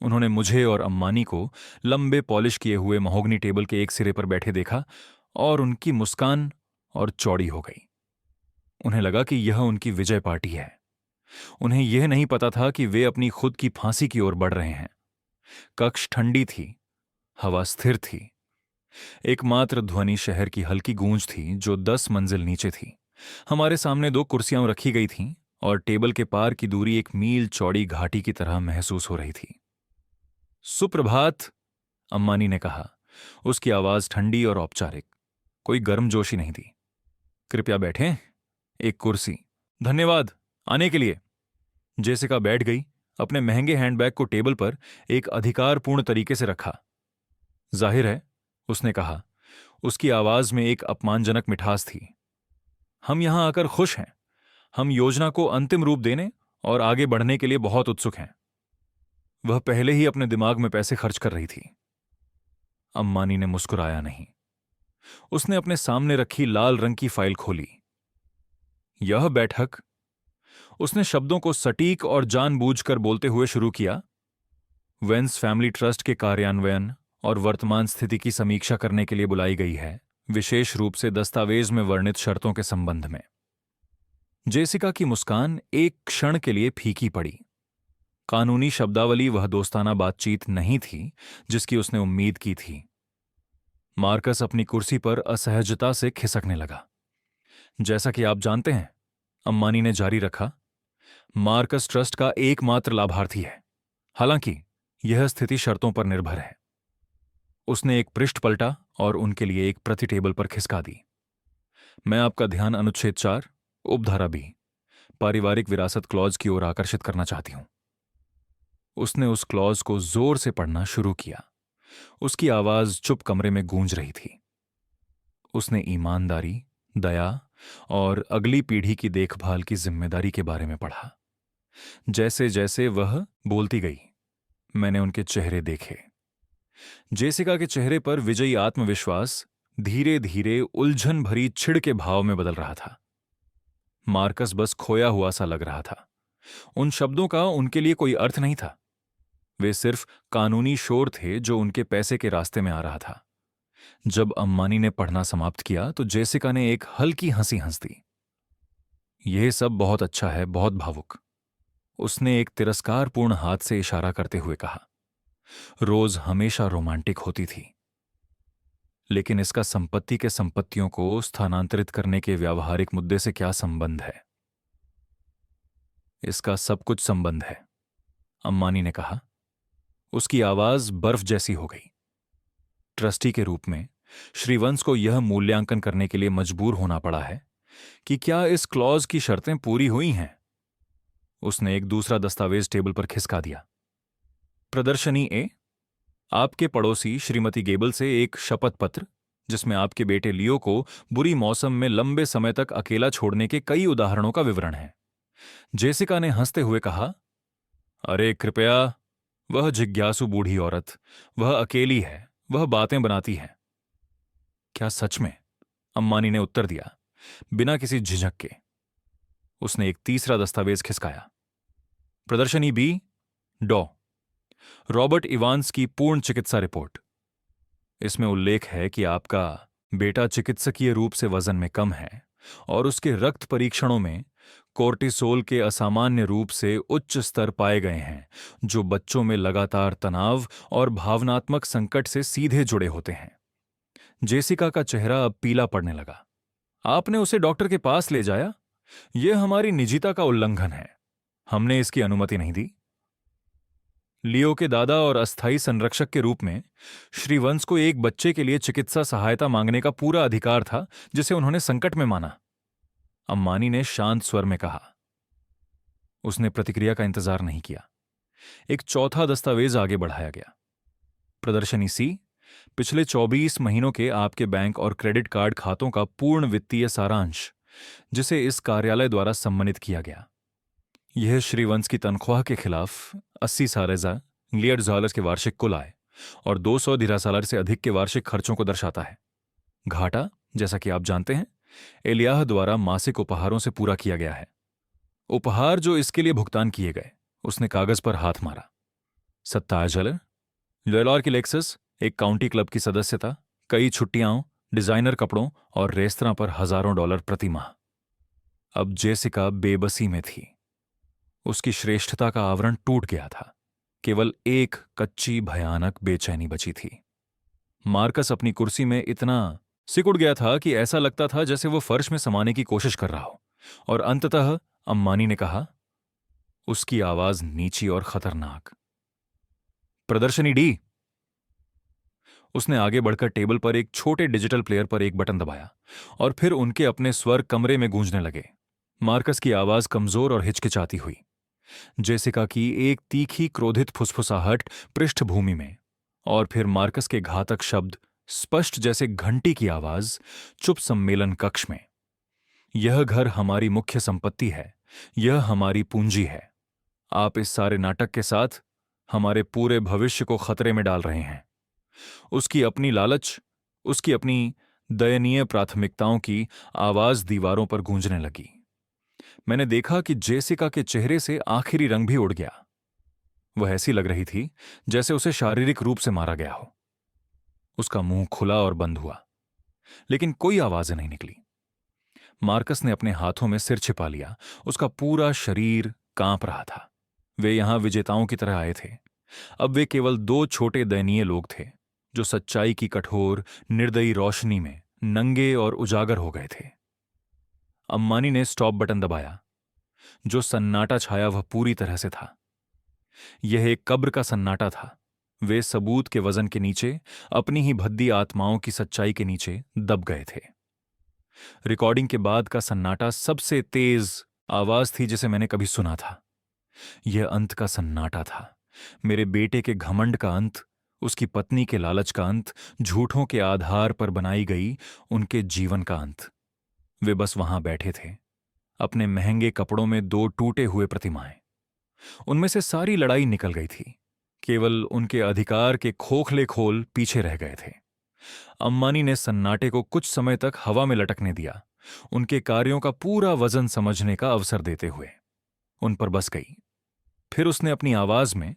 Speaker 1: उन्होंने मुझे और अम्मानी को लंबे पॉलिश किए हुए महोगनी टेबल के एक सिरे पर बैठे देखा और उनकी मुस्कान और चौड़ी हो गई। उन्हें लगा कि यह उनकी विजय पार्टी है। उन्हें यह नहीं पता था कि वे अपनी खुद की फांसी की ओर बढ़ रहे हैं। कक्ष ठंडी थी, हवा स्थिर थी। एकमात्र ध्वनि शहर की हल्की गूंज थी जो 10 मंजिल नीचे थी। हमारे सामने 2 कुर्सियां रखी गई थीं और टेबल के पार की दूरी एक मील चौड़ी घाटी की तरह महसूस हो रही थी। सुप्रभात, अम्मानी ने कहा। उसकी आवाज ठंडी और औपचारिक, कोई गर्मजोशी नहीं थी। कृपया बैठें। एक कुर्सी। धन्यवाद, आने के लिए। जेसिका बैठ गई, अपने महंगे हैंडबैग को टेबल पर एक अधिकारपूर्ण तरीके से रखा। जाहिर है, उसने कहा। उसकी आवाज में एक अपमानजनक मिठास थी। हम यहां आकर खुश हैं। हम योजना को अंतिम रूप देने और आगे बढ़ने के लिए बहुत उत्सुक हैं। वह पहले ही अपने दिमाग में पैसे खर्च कर रही थी। अम्मानी ने मुस्कुराया नहीं। उसने अपने सामने रखी लाल रंग की फाइल खोली। यह बैठक, उसने शब्दों को सटीक और जानबूझकर बोलते हुए शुरू किया, वेंस फैमिली ट्रस्ट के कार्यान्वयन और वर्तमान स्थिति की समीक्षा करने के लिए बुलाई गई है, विशेष रूप से दस्तावेज में वर्णित शर्तों के संबंध में। जेसिका की मुस्कान एक क्षण के लिए फीकी पड़ी। कानूनी शब्दावली वह दोस्ताना बातचीत नहीं थी जिसकी उसने उम्मीद की थी। मार्कस अपनी कुर्सी पर असहजता से खिसकने लगा। जैसा कि आप जानते हैं, अम्मानी ने जारी रखा, मार्कस ट्रस्ट का एकमात्र लाभार्थी है। हालांकि यह स्थिति शर्तों पर निर्भर है। उसने एक पृष्ठ पलटा और उनके लिए एक प्रति टेबल पर खिसका दी। मैं आपका ध्यान अनुच्छेद 4, उपधारा बी, पारिवारिक विरासत क्लॉज की ओर आकर्षित करना चाहती हूं। उसने उस क्लॉज को जोर से पढ़ना शुरू किया। उसकी आवाज चुप कमरे में गूंज रही थी। उसने ईमानदारी, दया और अगली पीढ़ी की देखभाल की जिम्मेदारी के बारे में पढ़ा। जैसे जैसे वह बोलती गई, मैंने उनके चेहरे देखे। जेसिका के चेहरे पर विजयी आत्मविश्वास धीरे धीरे उलझन भरी चिढ़ के भाव में बदल रहा था। मार्कस बस खोया हुआ सा लग रहा था। उन शब्दों का उनके लिए कोई अर्थ नहीं था। वे सिर्फ कानूनी शोर थे जो उनके पैसे के रास्ते में आ रहा था। जब अम्मानी ने पढ़ना समाप्त किया तो जेसिका ने एक हल्की हंसी हंस दी। यह सब बहुत अच्छा है, बहुत भावुक, उसने एक तिरस्कारपूर्ण हाथ से इशारा करते हुए कहा। रोज हमेशा रोमांटिक होती थी, लेकिन इसका संपत्ति के संपत्तियों को स्थानांतरित करने के व्यावहारिक मुद्दे से क्या संबंध है? इसका सब कुछ संबंध है, अम्मानी ने कहा। उसकी आवाज बर्फ जैसी हो गई। ट्रस्टी के रूप में श्रीवंश को यह मूल्यांकन करने के लिए मजबूर होना पड़ा है कि क्या इस क्लॉज की शर्तें पूरी हुई हैं। उसने एक दूसरा दस्तावेज टेबल पर खिसका दिया। प्रदर्शनी ए, आपके पड़ोसी श्रीमती गेबल से एक शपथ पत्र जिसमें आपके बेटे लियो को बुरी मौसम में लंबे समय तक अकेला छोड़ने के कई उदाहरणों का विवरण है। जेसिका ने हंसते हुए कहा, अरे कृपया, वह जिज्ञासु बूढ़ी औरत, वह अकेली है, वह बातें बनाती है। क्या सच में? अम्मानी ने उत्तर दिया, बिना किसी झिझक के। उसने एक तीसरा दस्तावेज खिसकाया। प्रदर्शनी बी, डॉ रॉबर्ट इवांस की पूर्ण चिकित्सा रिपोर्ट। इसमें उल्लेख है कि आपका बेटा चिकित्सकीय रूप से वजन में कम है और उसके रक्त परीक्षणों में कोर्टिसोल के असामान्य रूप से उच्च स्तर पाए गए हैं, जो बच्चों में लगातार तनाव और भावनात्मक संकट से सीधे जुड़े होते हैं। जेसिका का चेहरा अब पीला पड़ने लगा। आपने उसे डॉक्टर के पास ले जाया? यह हमारी निजता का उल्लंघन है। हमने इसकी अनुमति नहीं दी। लियो के दादा और अस्थायी संरक्षक के रूप में श्रीवंश को एक बच्चे के लिए चिकित्सा सहायता मांगने का पूरा अधिकार था, जिसे उन्होंने संकट में माना, अम्मानी ने शांत स्वर में कहा। उसने प्रतिक्रिया का इंतजार नहीं किया। एक चौथा दस्तावेज आगे बढ़ाया गया। प्रदर्शनी सी, पिछले 24 महीनों के आपके बैंक और क्रेडिट कार्ड खातों का पूर्ण वित्तीय सारांश, जिसे इस कार्यालय द्वारा सम्मानित किया गया। यह श्रीवंश की तनख्वाह के खिलाफ 80,000 गिलियड डॉलर के वार्षिक कुल आय और 200 दिरासालर से अधिक के वार्षिक खर्चों को दर्शाता है। घाटा, जैसा कि आप जानते हैं, एलियाह द्वारा मासिक उपहारों से पूरा किया गया है। उपहार जो इसके लिए भुगतान किए गए, उसने कागज पर हाथ मारा। 27 लॉयलॉर की लेक्सस, एक काउंटी क्लब की सदस्यता, कई छुट्टियां, डिजाइनर कपड़ों और रेस्तरां पर हजारों डॉलर प्रति माह। अब जेसिका बेबसी में थी। उसकी श्रेष्ठता का आवरण टूट गया था। केवल एक कच्ची भयानक बेचैनी बची थी। मार्कस अपनी कुर्सी में इतना सिकुड़ गया था कि ऐसा लगता था जैसे वो फर्श में समाने की कोशिश कर रहा हो। और अंततः अम्मानी ने कहा, उसकी आवाज नीची और खतरनाक, प्रदर्शनी डी। उसने आगे बढ़कर टेबल पर एक छोटे डिजिटल प्लेयर पर एक बटन दबाया और फिर उनके अपने स्वर कमरे में गूंजने लगे। मार्कस की आवाज कमजोर और हिचकिचाती हुई। जेसिका की एक तीखी क्रोधित फुसफुसाहट पृष्ठभूमि में, और फिर मार्कस के घातक शब्द स्पष्ट जैसे घंटी की आवाज चुप सम्मेलन कक्ष में। यह घर हमारी मुख्य संपत्ति है, यह हमारी पूंजी है। आप इस सारे नाटक के साथ हमारे पूरे भविष्य को खतरे में डाल रहे हैं। उसकी अपनी लालच, उसकी अपनी दयनीय प्राथमिकताओं की आवाज दीवारों पर गूंजने लगी। मैंने देखा कि जेसिका के चेहरे से आखिरी रंग भी उड़ गया। वह ऐसी लग रही थी जैसे उसे शारीरिक रूप से मारा गया हो। उसका मुंह खुला और बंद हुआ, लेकिन कोई आवाज नहीं निकली। मार्कस ने अपने हाथों में सिर छिपा लिया। उसका पूरा शरीर कांप रहा था। वे यहां विजेताओं की तरह आए थे। अब वे केवल 2 छोटे दयनीय लोग थे जो सच्चाई की कठोर निर्दयी रोशनी में नंगे और उजागर हो गए थे। अम्मानी ने स्टॉप बटन दबाया। जो सन्नाटा छाया वह पूरी तरह से था। यह एक कब्र का सन्नाटा था। वे सबूत के वजन के नीचे, अपनी ही भद्दी आत्माओं की सच्चाई के नीचे दब गए थे। रिकॉर्डिंग के बाद का सन्नाटा सबसे तेज आवाज थी जिसे मैंने कभी सुना था। यह अंत का सन्नाटा था। मेरे बेटे के घमंड का अंत, उसकी पत्नी के लालच का अंत, झूठों के आधार पर बनाई गई उनके जीवन का अंत। वे बस वहां बैठे थे, अपने महंगे कपड़ों में 2 टूटे हुए प्रतिमाएं। उनमें से सारी लड़ाई निकल गई थी। केवल उनके अधिकार के खोखले खोल पीछे रह गए थे। अम्मानी ने सन्नाटे को कुछ समय तक हवा में लटकने दिया, उनके कार्यों का पूरा वजन समझने का अवसर देते हुए। उन पर बस गई। फिर उसने अपनी आवाज में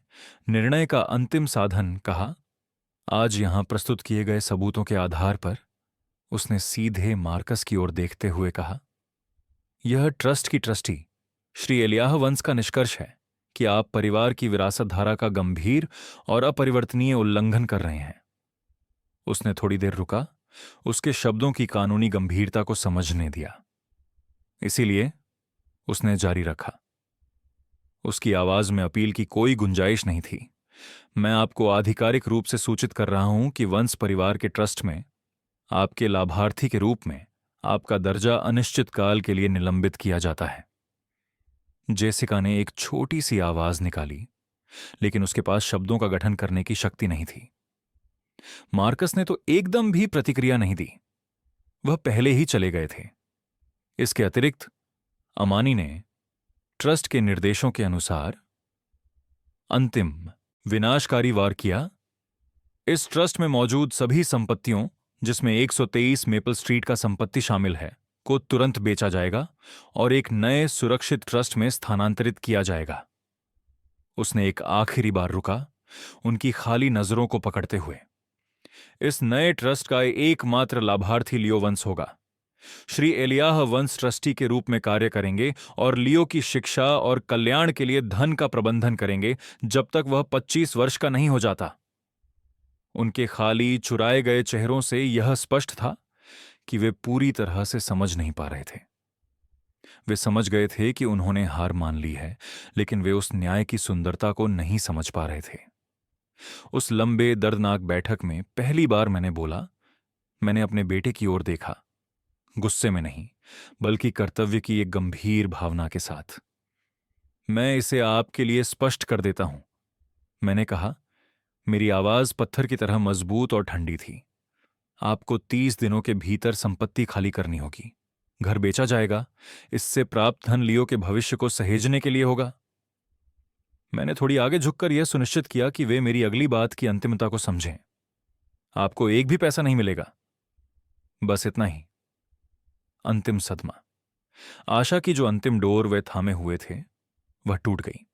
Speaker 1: निर्णय का अंतिम साधन कहा। आज यहां प्रस्तुत किए गए सबूतों के आधार पर, उसने सीधे मार्कस की ओर देखते हुए कहा, यह ट्रस्ट की ट्रस्टी श्री एलियाह वंश का निष्कर्ष है कि आप परिवार की विरासत धारा का गंभीर और अपरिवर्तनीय उल्लंघन कर रहे हैं। उसने थोड़ी देर रुका, उसके शब्दों की कानूनी गंभीरता को समझने दिया। इसीलिए उसने जारी रखा। उसकी आवाज में अपील की कोई गुंजाइश नहीं थी। मैं आपको आधिकारिक रूप से सूचित कर रहा हूं कि वंश परिवार के ट्रस्ट में आपके लाभार्थी के रूप में आपका दर्जा अनिश्चित काल के लिए निलंबित किया जाता है। जेसिका ने एक छोटी सी आवाज निकाली, लेकिन उसके पास शब्दों का गठन करने की शक्ति नहीं थी। मार्कस ने तो एकदम भी प्रतिक्रिया नहीं दी। वह पहले ही चले गए थे। इसके अतिरिक्त अमानी ने ट्रस्ट के निर्देशों के अनुसार अंतिम विनाशकारी वार किया। इस ट्रस्ट में मौजूद सभी संपत्तियों, जिसमें 123 मेपल स्ट्रीट का संपत्ति शामिल है, को तुरंत बेचा जाएगा और एक नए सुरक्षित ट्रस्ट में स्थानांतरित किया जाएगा। उसने एक आखिरी बार रुका, उनकी खाली नजरों को पकड़ते हुए। इस नए ट्रस्ट का एकमात्र लाभार्थी लियो वंश होगा। श्री एलियाह वंश ट्रस्टी के रूप में कार्य करेंगे और लियो की शिक्षा और कल्याण के लिए धन का प्रबंधन करेंगे जब तक वह 25 वर्ष का नहीं हो जाता। उनके खाली चुराए गए चेहरों से यह स्पष्ट था कि वे पूरी तरह से समझ नहीं पा रहे थे। वे समझ गए थे कि उन्होंने हार मान ली है, लेकिन वे उस न्याय की सुंदरता को नहीं समझ पा रहे थे। उस लंबे दर्दनाक बैठक में पहली बार मैंने बोला। मैंने अपने बेटे की ओर देखा, गुस्से में नहीं, बल्कि कर्तव्य की एक गंभीर भावना के साथ। मैं इसे आपके लिए स्पष्ट कर देता हूं, मैंने कहा। मेरी आवाज पत्थर की तरह मजबूत और ठंडी थी। आपको 30 दिनों के भीतर संपत्ति खाली करनी होगी। घर बेचा जाएगा। इससे प्राप्त धन लियो के भविष्य को सहेजने के लिए होगा। मैंने थोड़ी आगे झुककर यह सुनिश्चित किया कि वे मेरी अगली बात की अंतिमता को समझें। आपको एक भी पैसा नहीं मिलेगा। बस इतना ही। अंतिम सदमा। आशा की जो अंतिम डोर वे थामे हुए थे, वह टूट गई।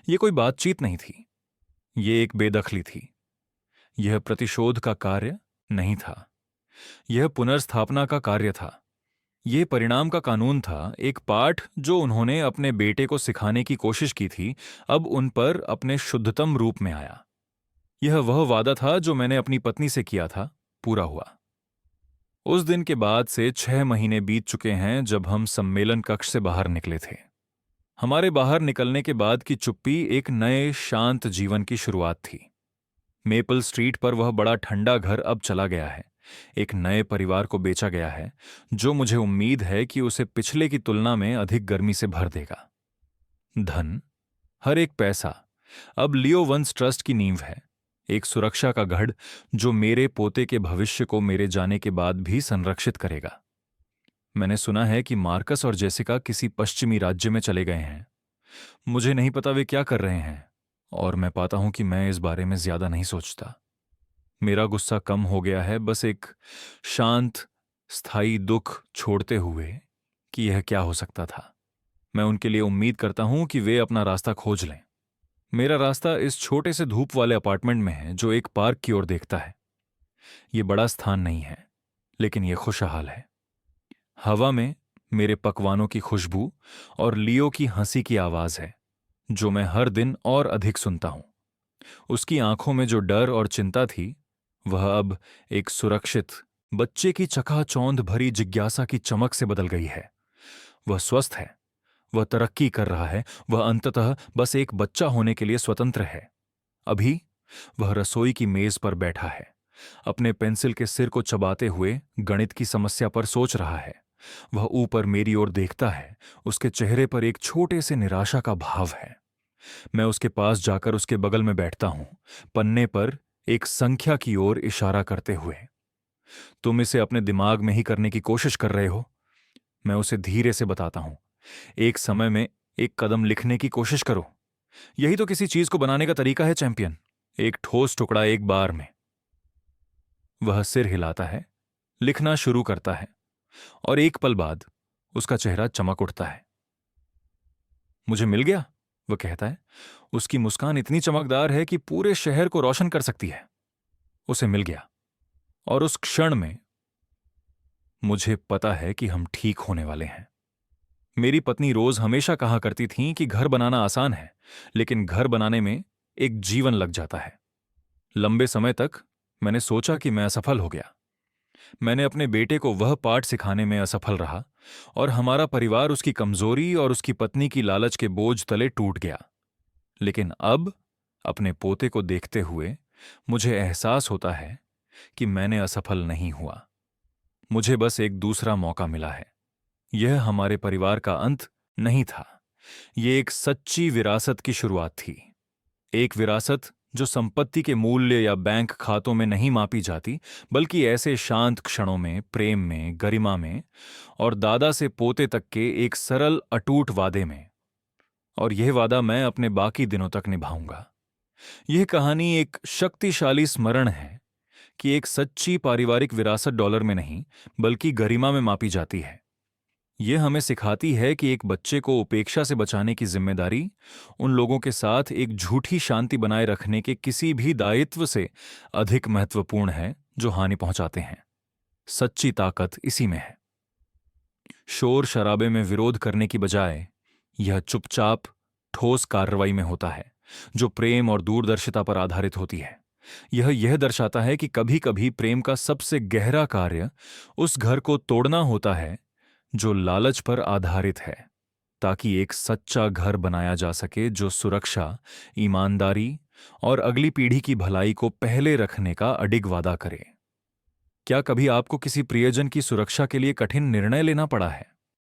Speaker 1: यह कोई बातचीत नहीं थी, यह एक बेदखली थी। यह प्रतिशोध का कार्य नहीं था, यह पुनर्स्थापना का कार्य था। यह परिणाम का कानून था। एक पाठ जो उन्होंने अपने बेटे को सिखाने की कोशिश की थी, अब उन पर अपने शुद्धतम रूप में आया। यह वह वादा था जो मैंने अपनी पत्नी से किया था, पूरा हुआ। उस दिन के बाद से 6 महीने बीत चुके हैं जब हम सम्मेलन कक्ष से बाहर निकले थे। हमारे बाहर निकलने के बाद की चुप्पी एक नए शांत जीवन की शुरुआत थी। मेपल स्ट्रीट पर वह बड़ा ठंडा घर अब चला गया है। एक नए परिवार को बेचा गया है, जो मुझे उम्मीद है कि उसे पिछले की तुलना में अधिक गर्मी से भर देगा। धन, हर एक पैसा अब लियो वंश ट्रस्ट की नींव है, एक सुरक्षा का गढ़ जो मेरे पोते के भविष्य को मेरे जाने के बाद भी संरक्षित करेगा। मैंने सुना है कि मार्कस और जेसिका किसी पश्चिमी राज्य में चले गए हैं। मुझे नहीं पता वे क्या कर रहे हैं, और मैं पाता हूं कि मैं इस बारे में ज्यादा नहीं सोचता। मेरा गुस्सा कम हो गया है, बस एक शांत, स्थायी दुख छोड़ते हुए कि यह क्या हो सकता था। मैं उनके लिए उम्मीद करता हूं कि वे अपना रास्ता खोज लें। मेरा रास्ता इस छोटे से धूप वाले अपार्टमेंट में है जो एक पार्क की ओर देखता है। यह बड़ा स्थान नहीं है, लेकिन यह खुशहाल है। हवा में मेरे पकवानों की खुशबू और लियो की हंसी की आवाज है, जो मैं हर दिन और अधिक सुनता हूं। उसकी आंखों में जो डर और चिंता थी, वह अब एक सुरक्षित बच्चे की चकाचौंध भरी जिज्ञासा की चमक से बदल गई है। वह स्वस्थ है, वह तरक्की कर रहा है, वह अंततः बस एक बच्चा होने के लिए स्वतंत्र है। अभी वह रसोई की मेज पर बैठा है, अपने पेंसिल के सिर को चबाते हुए गणित की समस्या पर सोच रहा है। वह ऊपर मेरी ओर देखता है, उसके चेहरे पर एक छोटे से निराशा का भाव है। मैं उसके पास जाकर उसके बगल में बैठता हूं, पन्ने पर एक संख्या की ओर इशारा करते हुए। तुम इसे अपने दिमाग में ही करने की कोशिश कर रहे हो, मैं उसे धीरे से बताता हूं। एक समय में एक कदम लिखने की कोशिश करो। यही तो किसी चीज को बनाने का तरीका है चैंपियन, एक ठोस टुकड़ा एक बार में। वह सिर हिलाता है, लिखना शुरू करता है, और एक पल बाद उसका चेहरा चमक उठता है। मुझे मिल गया, वह कहता है, उसकी मुस्कान इतनी चमकदार है कि पूरे शहर को रोशन कर सकती है। उसे मिल गया, और उस क्षण में मुझे पता है कि हम ठीक होने वाले हैं। मेरी पत्नी रोज हमेशा कहा करती थी कि घर बनाना आसान है, लेकिन घर बनाने में एक जीवन लग जाता है। लंबे समय तक मैंने सोचा कि मैं असफल हो गया। मैंने अपने बेटे को वह पाठ सिखाने में असफल रहा, और हमारा परिवार उसकी कमजोरी और उसकी पत्नी की लालच के बोझ तले टूट गया। लेकिन अब, अपने पोते को देखते हुए, मुझे एहसास होता है कि मैंने असफल नहीं हुआ। मुझे बस एक दूसरा मौका मिला है। यह हमारे परिवार का अंत नहीं था। यह एक सच्ची विरासत की शुरुआत थी। एक विरासत जो संपत्ति के मूल्य या बैंक खातों में नहीं मापी जाती, बल्कि ऐसे शांत क्षणों में, प्रेम में, गरिमा में, और दादा से पोते तक के एक सरल अटूट वादे में। और यह वादा मैं अपने बाकी दिनों तक निभाऊंगा। यह कहानी एक शक्तिशाली स्मरण है कि एक सच्ची पारिवारिक विरासत डॉलर में नहीं, बल्कि गरिमा में मापी जाती है। यह हमें सिखाती है कि एक बच्चे को उपेक्षा से बचाने की जिम्मेदारी उन लोगों के साथ एक झूठी शांति बनाए रखने के किसी भी दायित्व से अधिक महत्वपूर्ण है जो हानि पहुंचाते हैं। सच्ची ताकत इसी में है। शोर शराबे में विरोध करने की बजाय यह चुपचाप ठोस कार्रवाई में होता है, जो प्रेम और दूरदर्शिता पर आधारित होती है। यह दर्शाता है कि कभी कभी प्रेम का सबसे गहरा कार्य उस घर को तोड़ना होता है जो लालच पर आधारित है, ताकि एक सच्चा घर बनाया जा सके जो सुरक्षा, ईमानदारी और अगली पीढ़ी की भलाई को पहले रखने का अडिग वादा करे। क्या कभी आपको किसी प्रियजन की सुरक्षा के लिए कठिन निर्णय लेना पड़ा है?